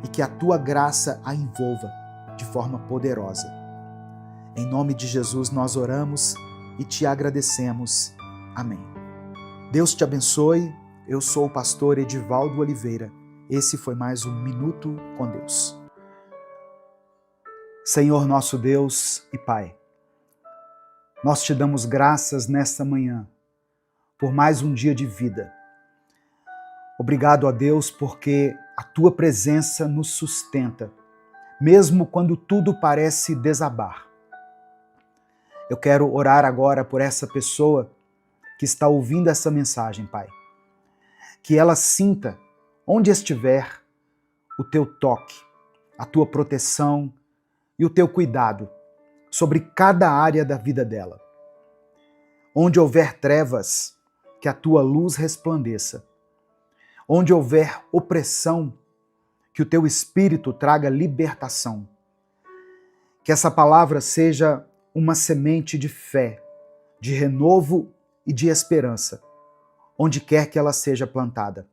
e que a tua graça a envolva de forma poderosa. Em nome de Jesus nós oramos e te agradecemos. Amém. Deus te abençoe. Eu sou o pastor Edivaldo Oliveira. Esse foi mais um Minuto com Deus. Senhor nosso Deus e Pai, nós te damos graças nesta manhã por mais um dia de vida. Obrigado a Deus porque a tua presença nos sustenta, mesmo quando tudo parece desabar. Eu quero orar agora por essa pessoa que está ouvindo essa mensagem, Pai. Que ela sinta, onde estiver, o teu toque, a tua proteção e o teu cuidado sobre cada área da vida dela. Onde houver trevas, que a tua luz resplandeça. Onde houver opressão, que o teu Espírito traga libertação. Que essa palavra seja uma semente de fé, de renovo e de esperança, onde quer que ela seja plantada.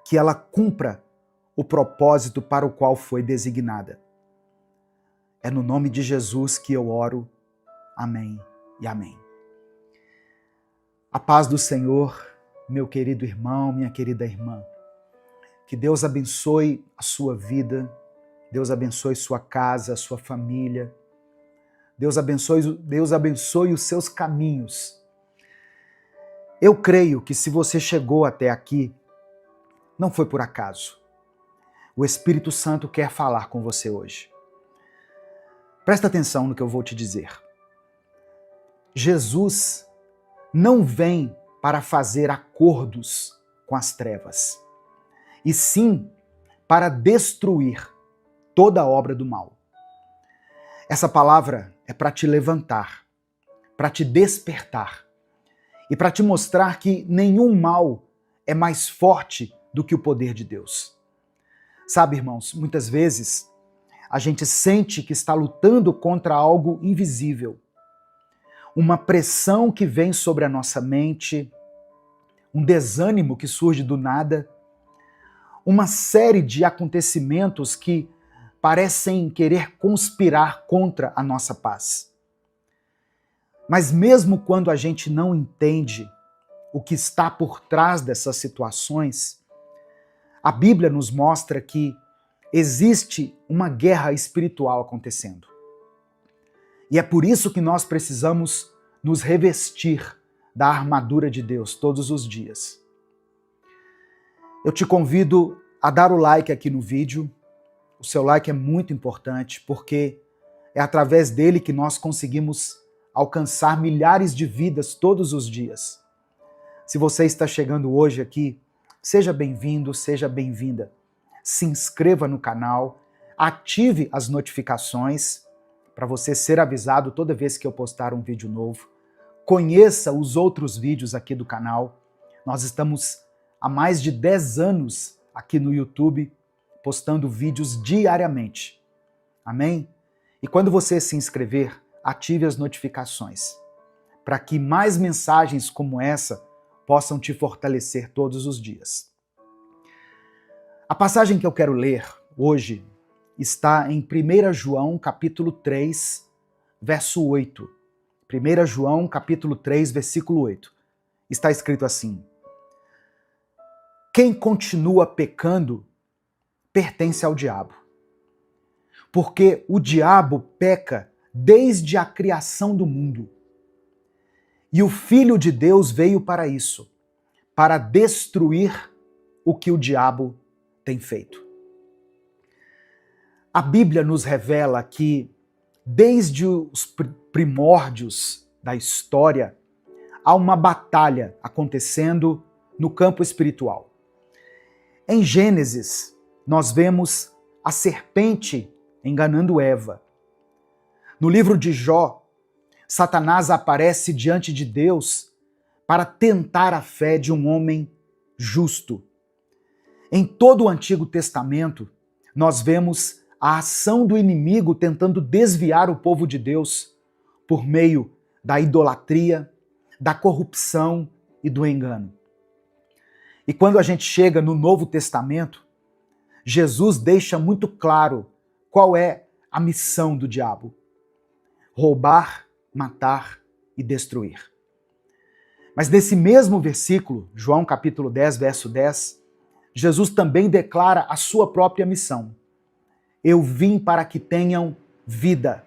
Que ela cumpra o propósito para o qual foi designada. É no nome de Jesus que eu oro. Amém e amém. A paz do Senhor, meu querido irmão, minha querida irmã. Que Deus abençoe a sua vida, Deus abençoe sua casa, sua família. Deus abençoe os seus caminhos. Eu creio que se você chegou até aqui, não foi por acaso. O Espírito Santo quer falar com você hoje. Presta atenção no que eu vou te dizer. Jesus não vem para fazer acordos com as trevas, e sim para destruir toda a obra do mal. Essa palavra é para te levantar, para te despertar e para te mostrar que nenhum mal é mais forte do que o poder de Deus. Sabe, irmãos, muitas vezes a gente sente que está lutando contra algo invisível. Uma pressão que vem sobre a nossa mente, um desânimo que surge do nada, uma série de acontecimentos que parecem querer conspirar contra a nossa paz. Mas mesmo quando a gente não entende o que está por trás dessas situações, a Bíblia nos mostra que existe uma guerra espiritual acontecendo. E é por isso que nós precisamos nos revestir da armadura de Deus todos os dias. Eu te convido a dar o like aqui no vídeo. O seu like é muito importante porque é através dele que nós conseguimos alcançar milhares de vidas todos os dias. Se você está chegando hoje aqui, seja bem-vindo, seja bem-vinda. Se inscreva no canal, ative as notificações para você ser avisado toda vez que eu postar um vídeo novo. Conheça os outros vídeos aqui do canal. Nós estamos há mais de 10 anos aqui no YouTube, postando vídeos diariamente. Amém? E quando você se inscrever, ative as notificações, para que mais mensagens como essa possam te fortalecer todos os dias. A passagem que eu quero ler hoje está em 1 João capítulo 3, verso 8. 1 João capítulo 3, versículo 8. Está escrito assim: quem continua pecando pertence ao diabo, porque o diabo peca desde a criação do mundo. E o Filho de Deus veio para isso, para destruir o que o diabo tem feito. A Bíblia nos revela que, desde os primórdios da história, há uma batalha acontecendo no campo espiritual. Em Gênesis, nós vemos a serpente enganando Eva. No livro de Jó, Satanás aparece diante de Deus para tentar a fé de um homem justo. Em todo o Antigo Testamento, nós vemos a ação do inimigo tentando desviar o povo de Deus por meio da idolatria, da corrupção e do engano. E quando a gente chega no Novo Testamento, Jesus deixa muito claro qual é a missão do diabo: roubar, matar e destruir. Mas nesse mesmo versículo, João capítulo 10, verso 10, Jesus também declara a sua própria missão. Eu vim para que tenham vida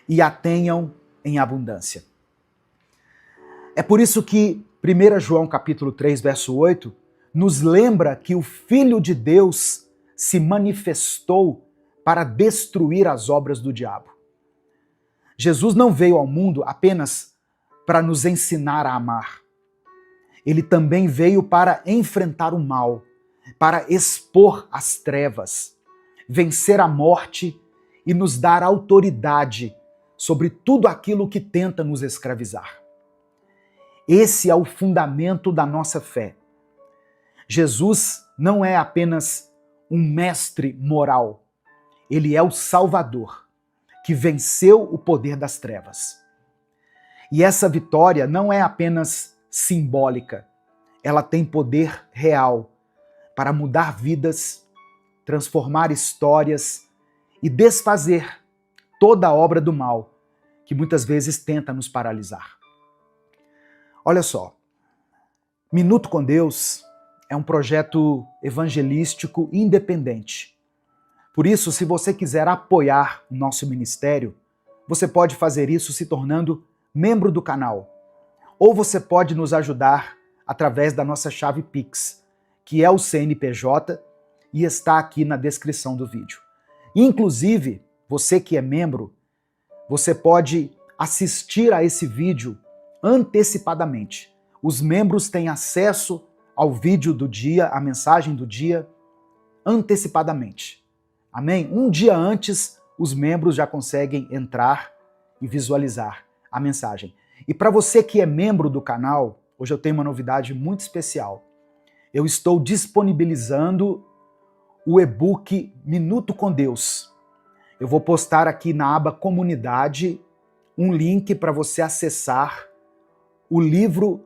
e a tenham em abundância. É por isso que 1 João capítulo 3, verso 8, nos lembra que o Filho de Deus se manifestou para destruir as obras do diabo. Jesus não veio ao mundo apenas para nos ensinar a amar. Ele também veio para enfrentar o mal, para expor as trevas, vencer a morte e nos dar autoridade sobre tudo aquilo que tenta nos escravizar. Esse é o fundamento da nossa fé. Jesus não é apenas um mestre moral, ele é o Salvador, que venceu o poder das trevas. E essa vitória não é apenas simbólica, ela tem poder real para mudar vidas, transformar histórias e desfazer toda a obra do mal que muitas vezes tenta nos paralisar. Olha só, Minuto com Deus é um projeto evangelístico independente. Por isso, se você quiser apoiar o nosso ministério, você pode fazer isso se tornando membro do canal. Ou você pode nos ajudar através da nossa chave Pix, que é o CNPJ e está aqui na descrição do vídeo. Inclusive, você que é membro, você pode assistir a esse vídeo antecipadamente. Os membros têm acesso ao vídeo do dia, à mensagem do dia, antecipadamente. Amém? Um dia antes, os membros já conseguem entrar e visualizar a mensagem. E para você que é membro do canal, hoje eu tenho uma novidade muito especial. Eu estou disponibilizando o e-book Minuto com Deus. Eu vou postar aqui na aba Comunidade um link para você acessar o livro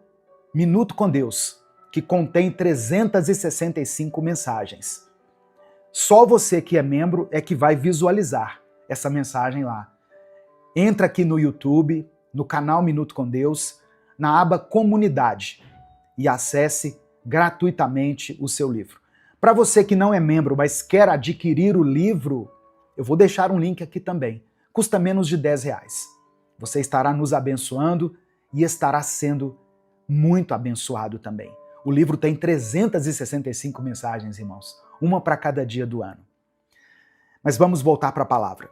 Minuto com Deus, que contém 365 mensagens. Só você que é membro é que vai visualizar essa mensagem lá. Entra aqui no YouTube, no canal Minuto com Deus, na aba Comunidade e acesse gratuitamente o seu livro. Para você que não é membro, mas quer adquirir o livro, eu vou deixar um link aqui também. Custa menos de R$10. Você estará nos abençoando e estará sendo muito abençoado também. O livro tem 365 mensagens, irmãos, uma para cada dia do ano. Mas vamos voltar para a palavra.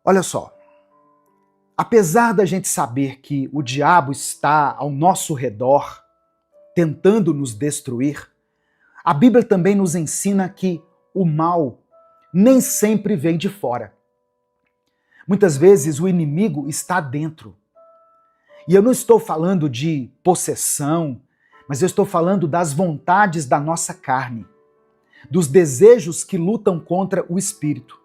Olha só, apesar da gente saber que o diabo está ao nosso redor, tentando nos destruir, a Bíblia também nos ensina que o mal nem sempre vem de fora. Muitas vezes o inimigo está dentro. E eu não estou falando de possessão, mas eu estou falando das vontades da nossa carne, dos desejos que lutam contra o espírito.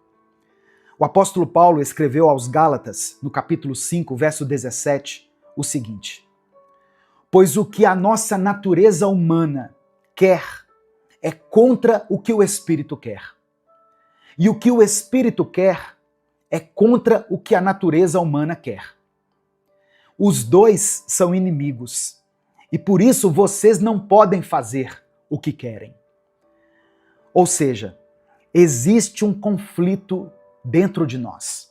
O apóstolo Paulo escreveu aos Gálatas, no capítulo 5, verso 17, o seguinte: pois o que a nossa natureza humana quer é contra o que o espírito quer. E o que o espírito quer é contra o que a natureza humana quer. Os dois são inimigos, e por isso vocês não podem fazer o que querem. Ou seja, existe um conflito dentro de nós.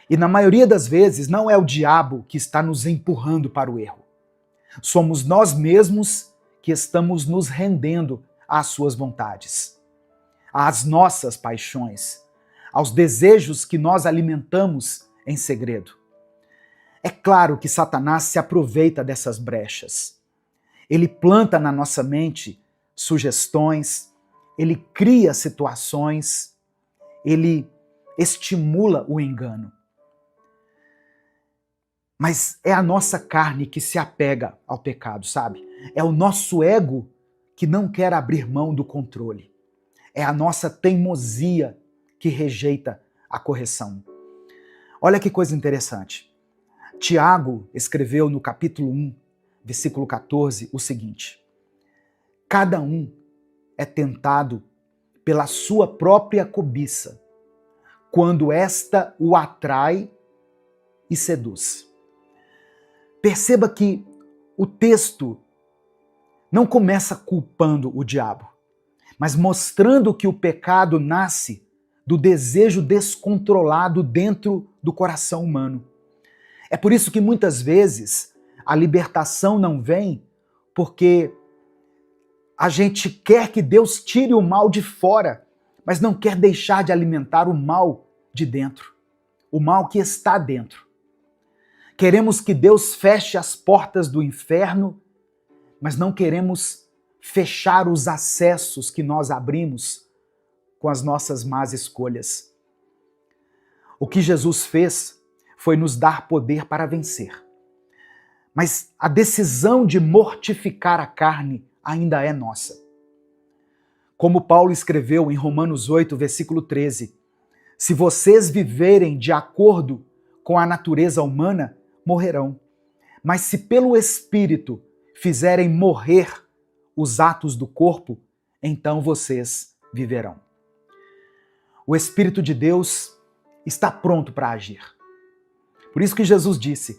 E na maioria das vezes não é o diabo que está nos empurrando para o erro. Somos nós mesmos que estamos nos rendendo às suas vontades, às nossas paixões, aos desejos que nós alimentamos em segredo. É claro que Satanás se aproveita dessas brechas. Ele planta na nossa mente sugestões, ele cria situações, ele estimula o engano. Mas é a nossa carne que se apega ao pecado, sabe? É o nosso ego que não quer abrir mão do controle. É a nossa teimosia que rejeita a correção. Olha que coisa interessante. Tiago escreveu no capítulo 1, versículo 14, o seguinte: cada um é tentado pela sua própria cobiça, quando esta o atrai e seduz. Perceba que o texto não começa culpando o diabo, mas mostrando que o pecado nasce do desejo descontrolado dentro do coração humano. É por isso que muitas vezes a libertação não vem porque a gente quer que Deus tire o mal de fora, mas não quer deixar de alimentar o mal de dentro, o mal que está dentro. Queremos que Deus feche as portas do inferno, mas não queremos fechar os acessos que nós abrimos com as nossas más escolhas. O que Jesus fez foi nos dar poder para vencer. Mas a decisão de mortificar a carne ainda é nossa. Como Paulo escreveu em Romanos 8, versículo 13, se vocês viverem de acordo com a natureza humana, morrerão. Mas se pelo Espírito fizerem morrer os atos do corpo, então vocês viverão. O Espírito de Deus está pronto para agir. Por isso que Jesus disse,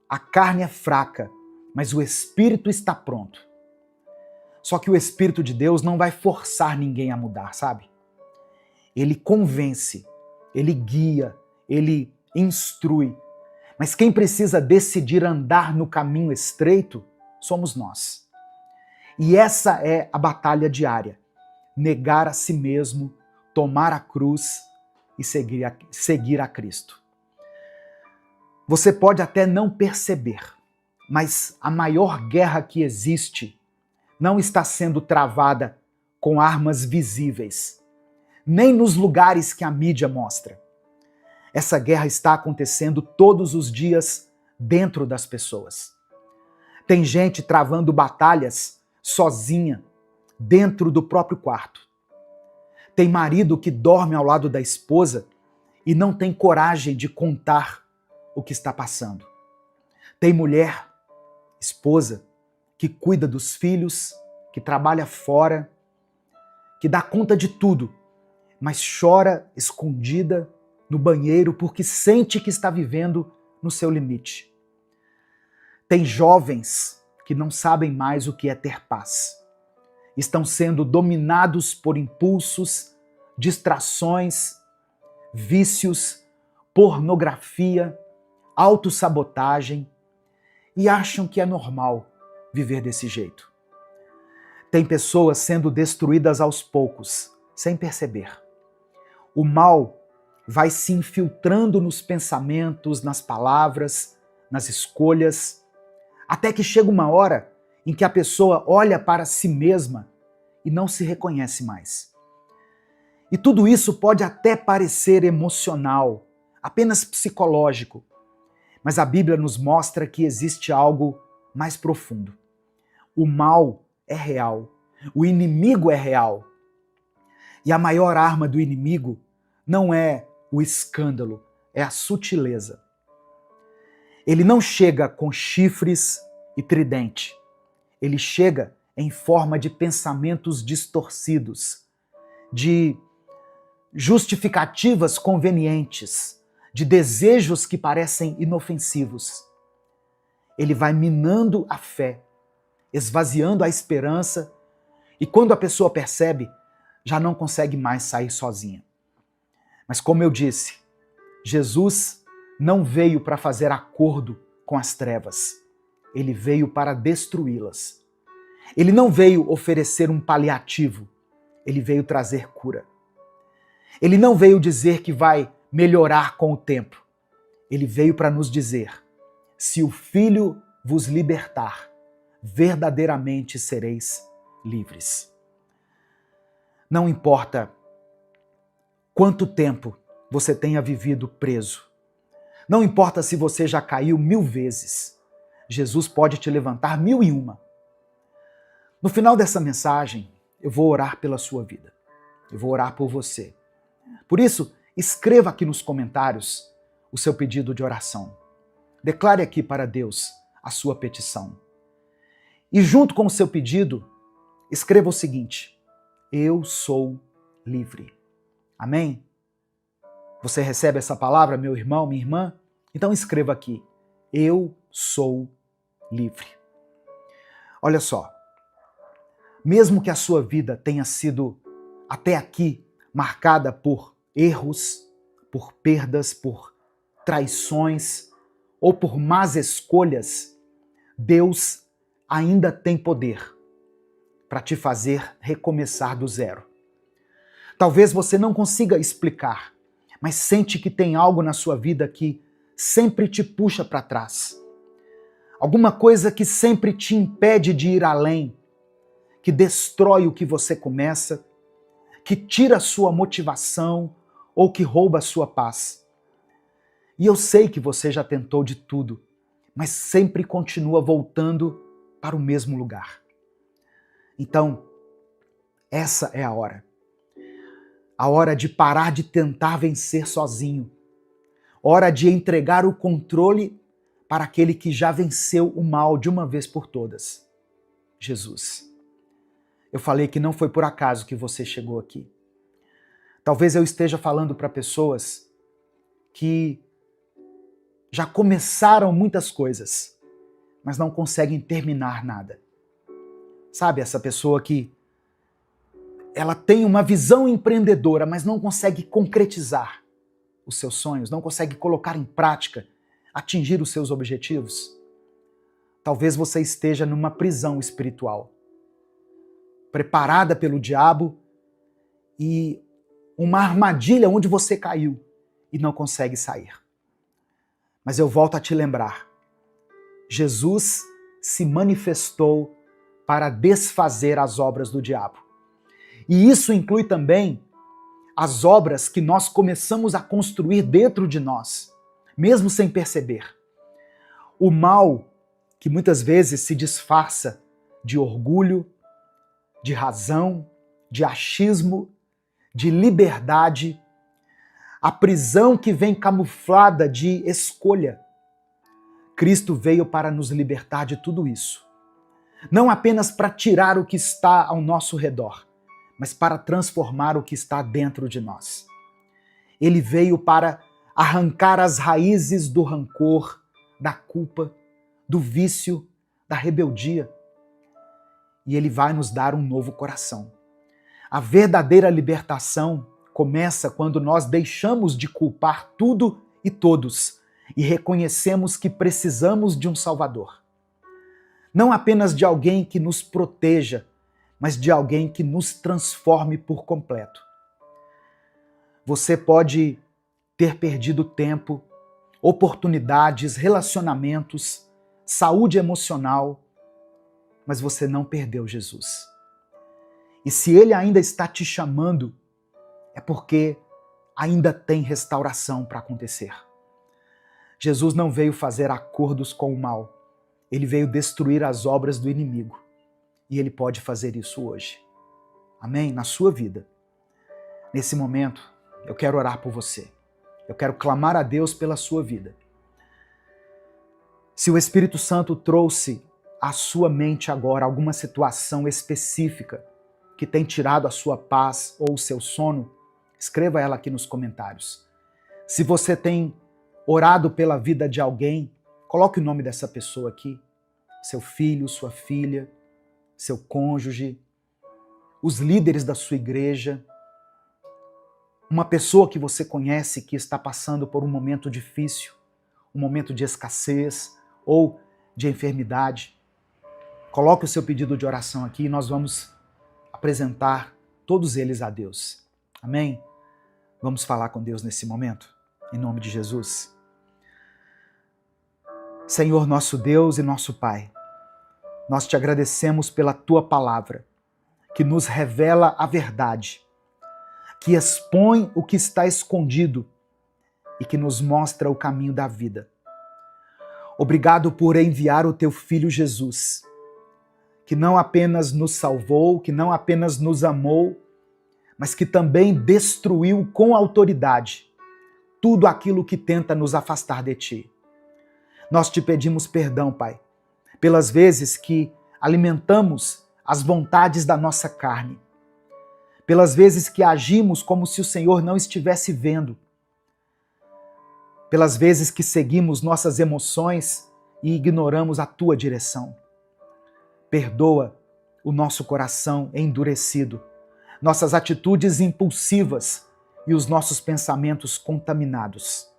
a carne é fraca, mas o Espírito está pronto. Só que o Espírito de Deus não vai forçar ninguém a mudar, sabe? Ele convence, ele guia, ele instrui. Mas quem precisa decidir andar no caminho estreito somos nós. E essa é a batalha diária. Negar a si mesmo, tomar a cruz e seguir a Cristo. Você pode até não perceber, mas a maior guerra que existe não está sendo travada com armas visíveis, nem nos lugares que a mídia mostra. Essa guerra está acontecendo todos os dias dentro das pessoas. Tem gente travando batalhas sozinha, dentro do próprio quarto. Tem marido que dorme ao lado da esposa e não tem coragem de contar o que está passando. Tem mulher, esposa, que cuida dos filhos, que trabalha fora, que dá conta de tudo, mas chora escondida no banheiro porque sente que está vivendo no seu limite. Tem jovens que não sabem mais o que é ter paz. Estão sendo dominados por impulsos, distrações, vícios, pornografia, autossabotagem e acham que é normal viver desse jeito. Tem pessoas sendo destruídas aos poucos, sem perceber. O mal vai se infiltrando nos pensamentos, nas palavras, nas escolhas, até que chega uma hora em que a pessoa olha para si mesma e não se reconhece mais. E tudo isso pode até parecer emocional, apenas psicológico, mas a Bíblia nos mostra que existe algo mais profundo. O mal é real, o inimigo é real. E a maior arma do inimigo não é o escândalo, é a sutileza. Ele não chega com chifres e tridente. Ele chega em forma de pensamentos distorcidos, de justificativas convenientes, de desejos que parecem inofensivos. Ele vai minando a fé, esvaziando a esperança, e quando a pessoa percebe, já não consegue mais sair sozinha. Mas como eu disse, Jesus não veio para fazer acordo com as trevas. Ele veio para destruí-las. Ele não veio oferecer um paliativo. Ele veio trazer cura. Ele não veio dizer que vai melhorar com o tempo. Ele veio para nos dizer: se o Filho vos libertar, verdadeiramente sereis livres. Não importa quanto tempo você tenha vivido preso. Não importa se você já caiu 1000 vezes. Jesus pode te levantar 1001. No final dessa mensagem, eu vou orar pela sua vida. Eu vou orar por você. Por isso, escreva aqui nos comentários o seu pedido de oração. Declare aqui para Deus a sua petição. E junto com o seu pedido, escreva o seguinte: eu sou livre. Amém? Você recebe essa palavra, meu irmão, minha irmã? Então escreva aqui: eu sou livre. Olha só, mesmo que a sua vida tenha sido até aqui marcada por erros, por perdas, por traições ou por más escolhas, Deus ainda tem poder para te fazer recomeçar do zero. Talvez você não consiga explicar, mas sente que tem algo na sua vida que sempre te puxa para trás. Alguma coisa que sempre te impede de ir além, que destrói o que você começa, que tira a sua motivação ou que rouba a sua paz. E eu sei que você já tentou de tudo, mas sempre continua voltando para o mesmo lugar. Então, essa é a hora de parar de tentar vencer sozinho, hora de entregar o controle para aquele que já venceu o mal de uma vez por todas, Jesus. Eu falei que não foi por acaso que você chegou aqui. Talvez eu esteja falando para pessoas que já começaram muitas coisas, mas não conseguem terminar nada. Sabe, essa pessoa que ela tem uma visão empreendedora, mas não consegue concretizar os seus sonhos, não consegue colocar em prática, atingir os seus objetivos? Talvez você esteja numa prisão espiritual, preparada pelo diabo e uma armadilha onde você caiu e não consegue sair. Mas eu volto a te lembrar, Jesus se manifestou para desfazer as obras do diabo. E isso inclui também as obras que nós começamos a construir dentro de nós, mesmo sem perceber. O mal que muitas vezes se disfarça de orgulho, de razão, de achismo, de liberdade, a prisão que vem camuflada de escolha. Cristo veio para nos libertar de tudo isso. Não apenas para tirar o que está ao nosso redor, mas para transformar o que está dentro de nós. Ele veio para arrancar as raízes do rancor, da culpa, do vício, da rebeldia. E ele vai nos dar um novo coração. A verdadeira libertação começa quando nós deixamos de culpar tudo e todos e reconhecemos que precisamos de um Salvador. Não apenas de alguém que nos proteja, mas de alguém que nos transforme por completo. Você pode ter perdido tempo, oportunidades, relacionamentos, saúde emocional, mas você não perdeu Jesus. E se Ele ainda está te chamando, é porque ainda tem restauração para acontecer. Jesus não veio fazer acordos com o mal, Ele veio destruir as obras do inimigo. E Ele pode fazer isso hoje. Amém? Na sua vida. Nesse momento, eu quero orar por você. Eu quero clamar a Deus pela sua vida. Se o Espírito Santo trouxe à sua mente agora alguma situação específica que tem tirado a sua paz ou o seu sono, escreva ela aqui nos comentários. Se você tem orado pela vida de alguém, coloque o nome dessa pessoa aqui. Seu filho, sua filha, seu cônjuge, os líderes da sua igreja, uma pessoa que você conhece que está passando por um momento difícil, um momento de escassez ou de enfermidade. Coloque o seu pedido de oração aqui e nós vamos apresentar todos eles a Deus. Amém? Vamos falar com Deus nesse momento, em nome de Jesus. Senhor, nosso Deus e nosso Pai, nós te agradecemos pela Tua palavra, que nos revela a verdade, que expõe o que está escondido e que nos mostra o caminho da vida. Obrigado por enviar o Teu Filho Jesus, que não apenas nos salvou, que não apenas nos amou, mas que também destruiu com autoridade tudo aquilo que tenta nos afastar de Ti. Nós te pedimos perdão, Pai, pelas vezes que alimentamos as vontades da nossa carne, pelas vezes que agimos como se o Senhor não estivesse vendo, pelas vezes que seguimos nossas emoções e ignoramos a tua direção. Perdoa o nosso coração endurecido, nossas atitudes impulsivas e os nossos pensamentos contaminados.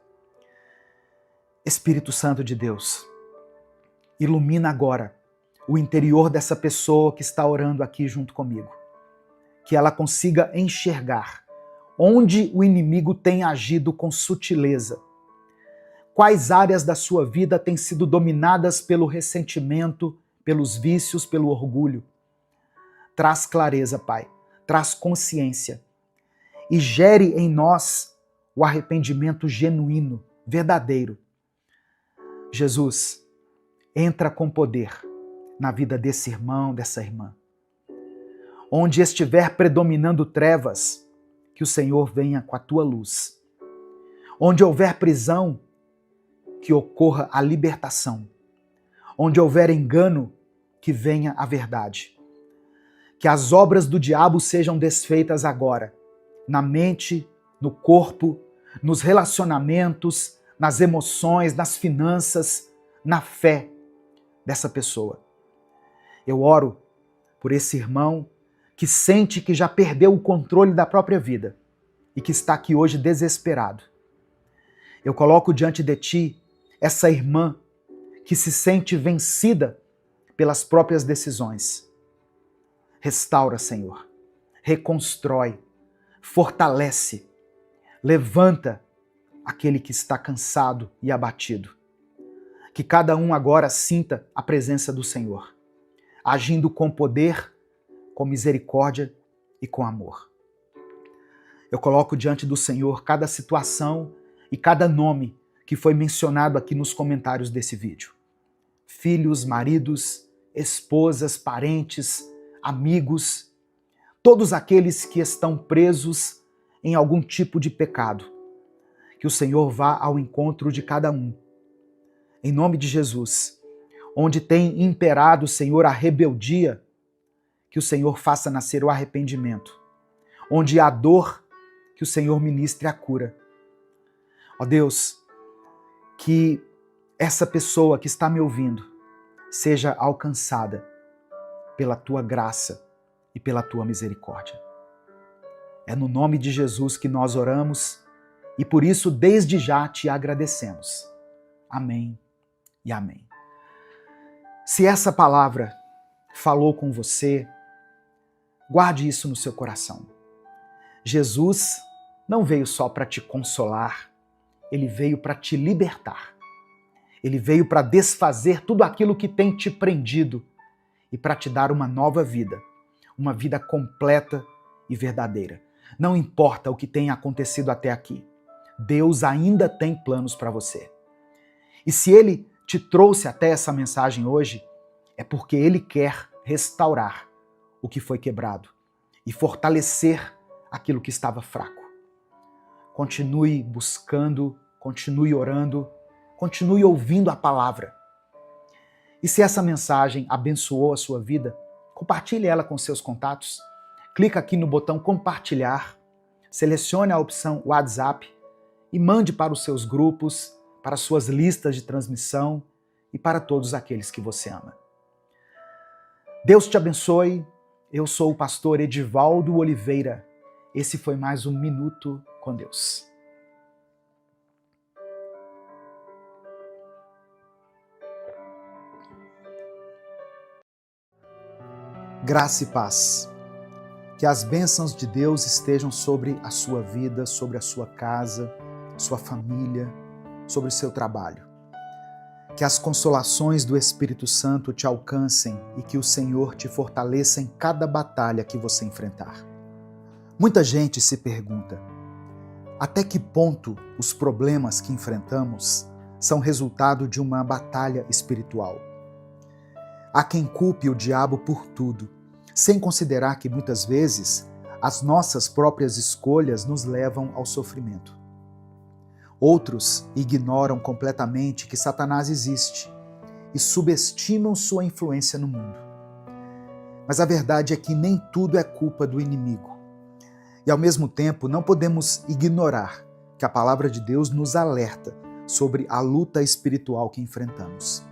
Espírito Santo de Deus, ilumina agora o interior dessa pessoa que está orando aqui junto comigo. Que ela consiga enxergar onde o inimigo tem agido com sutileza. Quais áreas da sua vida têm sido dominadas pelo ressentimento, pelos vícios, pelo orgulho. Traz clareza, Pai. Traz consciência. E gere em nós o arrependimento genuíno, verdadeiro. Jesus, entra com poder na vida desse irmão, dessa irmã. Onde estiver predominando trevas, que o Senhor venha com a tua luz. Onde houver prisão, que ocorra a libertação. Onde houver engano, que venha a verdade. Que as obras do diabo sejam desfeitas agora, na mente, no corpo, nos relacionamentos, nas emoções, nas finanças, na fé dessa pessoa. Eu oro por esse irmão que sente que já perdeu o controle da própria vida e que está aqui hoje desesperado. Eu coloco diante de ti essa irmã que se sente vencida pelas próprias decisões. Restaura, Senhor. Reconstrói. Fortalece. Levanta aquele que está cansado e abatido. Que cada um agora sinta a presença do Senhor, agindo com poder, com misericórdia e com amor. Eu coloco diante do Senhor cada situação e cada nome que foi mencionado aqui nos comentários desse vídeo. Filhos, maridos, esposas, parentes, amigos, todos aqueles que estão presos em algum tipo de pecado. Que o Senhor vá ao encontro de cada um. Em nome de Jesus, onde tem imperado, Senhor, a rebeldia, que o Senhor faça nascer o arrependimento. Onde há dor, que o Senhor ministre a cura. Ó Deus, que essa pessoa que está me ouvindo seja alcançada pela tua graça e pela tua misericórdia. É no nome de Jesus que nós oramos e por isso desde já te agradecemos. Amém e amém. Se essa palavra falou com você, guarde isso no seu coração. Jesus não veio só para te consolar, ele veio para te libertar. Ele veio para desfazer tudo aquilo que tem te prendido e para te dar uma nova vida, uma vida completa e verdadeira. Não importa o que tenha acontecido até aqui, Deus ainda tem planos para você. E se Ele te trouxe até essa mensagem hoje, é porque Ele quer restaurar o que foi quebrado e fortalecer aquilo que estava fraco. Continue buscando, continue orando, continue ouvindo a palavra. E se essa mensagem abençoou a sua vida, compartilhe ela com seus contatos. Clica aqui no botão compartilhar, selecione a opção WhatsApp e mande para os seus grupos, para suas listas de transmissão e para todos aqueles que você ama. Deus te abençoe. Eu sou o pastor Edivaldo Oliveira. Esse foi mais um Minuto com Deus. Graça e paz. Que as bênçãos de Deus estejam sobre a sua vida, sobre a sua casa, sua família, sobre o seu trabalho. Que as consolações do Espírito Santo te alcancem e que o Senhor te fortaleça em cada batalha que você enfrentar. Muita gente se pergunta: até que ponto os problemas que enfrentamos são resultado de uma batalha espiritual? Há quem culpe o diabo por tudo, sem considerar que muitas vezes as nossas próprias escolhas nos levam ao sofrimento. Outros ignoram completamente que Satanás existe e subestimam sua influência no mundo. Mas a verdade é que nem tudo é culpa do inimigo. E ao mesmo tempo, não podemos ignorar que a palavra de Deus nos alerta sobre a luta espiritual que enfrentamos.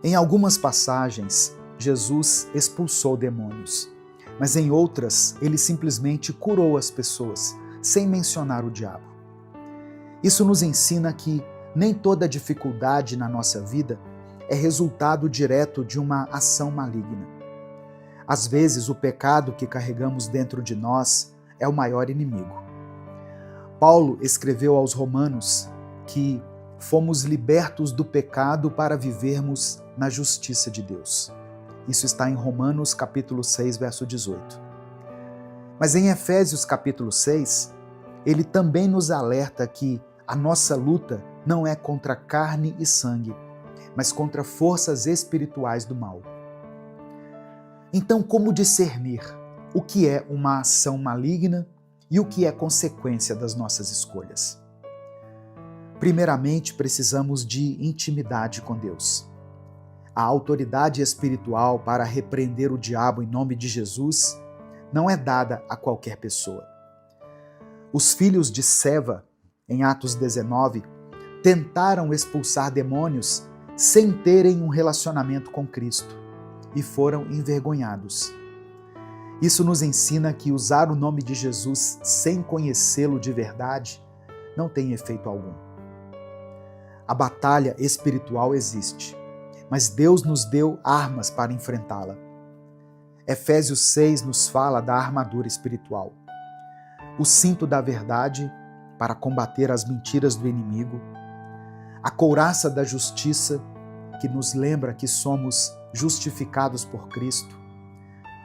Em algumas passagens, Jesus expulsou demônios, mas em outras, ele simplesmente curou as pessoas, sem mencionar o diabo. Isso nos ensina que nem toda dificuldade na nossa vida é resultado direto de uma ação maligna. Às vezes, o pecado que carregamos dentro de nós é o maior inimigo. Paulo escreveu aos Romanos que fomos libertos do pecado para vivermos na justiça de Deus. Isso está em Romanos capítulo 6, verso 18. Mas em Efésios capítulo 6, ele também nos alerta que a nossa luta não é contra carne e sangue, mas contra forças espirituais do mal. Então, como discernir o que é uma ação maligna e o que é consequência das nossas escolhas? Primeiramente, precisamos de intimidade com Deus. A autoridade espiritual para repreender o diabo em nome de Jesus não é dada a qualquer pessoa. Os filhos de Seva, em Atos 19, tentaram expulsar demônios sem terem um relacionamento com Cristo e foram envergonhados. Isso nos ensina que usar o nome de Jesus sem conhecê-lo de verdade não tem efeito algum. A batalha espiritual existe, mas Deus nos deu armas para enfrentá-la. Efésios 6 nos fala da armadura espiritual. O cinto da verdade para combater as mentiras do inimigo, a couraça da justiça que nos lembra que somos justificados por Cristo,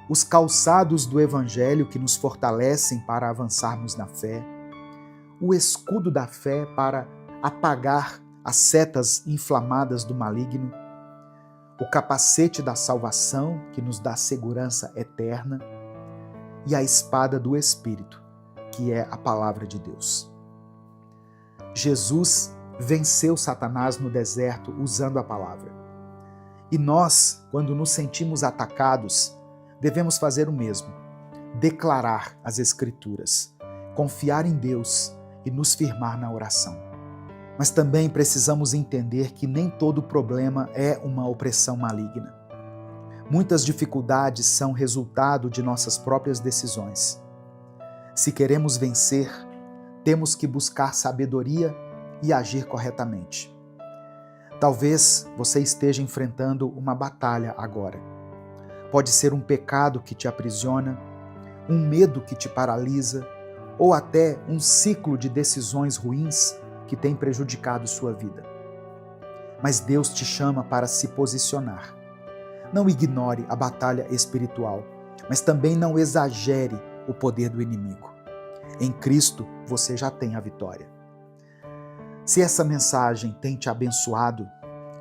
os calçados do Evangelho que nos fortalecem para avançarmos na fé, o escudo da fé para apagar as setas inflamadas do maligno, o capacete da salvação que nos dá segurança eterna e a espada do Espírito, que é a palavra de Deus. Jesus venceu Satanás no deserto usando a palavra. E nós, quando nos sentimos atacados, devemos fazer o mesmo, declarar as Escrituras, confiar em Deus e nos firmar na oração. Mas também precisamos entender que nem todo problema é uma opressão maligna. Muitas dificuldades são resultado de nossas próprias decisões. Se queremos vencer, temos que buscar sabedoria e agir corretamente. Talvez você esteja enfrentando uma batalha agora. Pode ser um pecado que te aprisiona, um medo que te paralisa, ou até um ciclo de decisões ruins que tem prejudicado sua vida. Mas Deus te chama para se posicionar. Não ignore a batalha espiritual, mas também não exagere o poder do inimigo. Em Cristo, você já tem a vitória. Se essa mensagem tem te abençoado,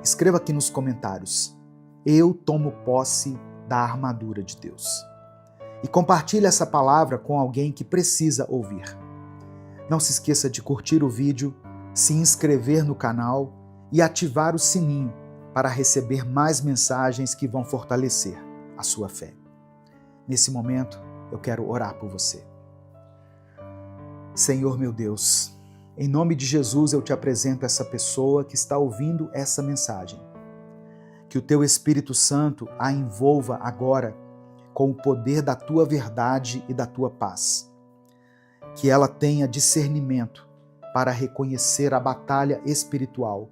escreva aqui nos comentários: eu tomo posse da armadura de Deus. E compartilhe essa palavra com alguém que precisa ouvir. Não se esqueça de curtir o vídeo, se inscrever no canal e ativar o sininho para receber mais mensagens que vão fortalecer a sua fé. Nesse momento, eu quero orar por você. Senhor meu Deus, em nome de Jesus eu te apresento essa pessoa que está ouvindo essa mensagem. Que o teu Espírito Santo a envolva agora com o poder da tua verdade e da tua paz. Que ela tenha discernimento para reconhecer a batalha espiritual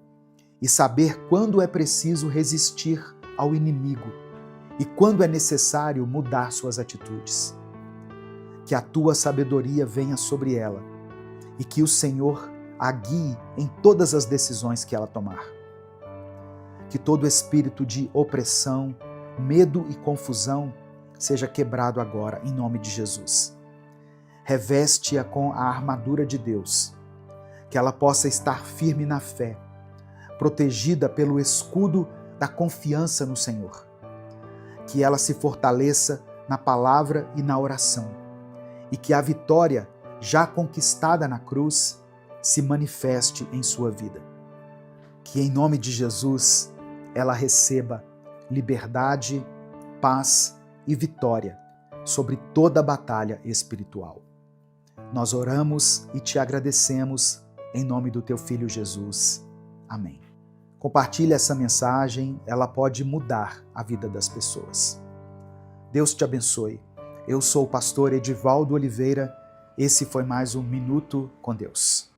e saber quando é preciso resistir ao inimigo e quando é necessário mudar suas atitudes. Que a tua sabedoria venha sobre ela e que o Senhor a guie em todas as decisões que ela tomar. Que todo espírito de opressão, medo e confusão seja quebrado agora, em nome de Jesus. Reveste-a com a armadura de Deus, que ela possa estar firme na fé, protegida pelo escudo da confiança no Senhor. Que ela se fortaleça na palavra e na oração, e que a vitória já conquistada na cruz se manifeste em sua vida. Que em nome de Jesus ela receba liberdade, paz e vitória sobre toda a batalha espiritual. Nós oramos e te agradecemos em nome do teu Filho Jesus. Amém. Compartilhe essa mensagem, ela pode mudar a vida das pessoas. Deus te abençoe. Eu sou o pastor Edivaldo Oliveira. Esse foi mais um Minuto com Deus.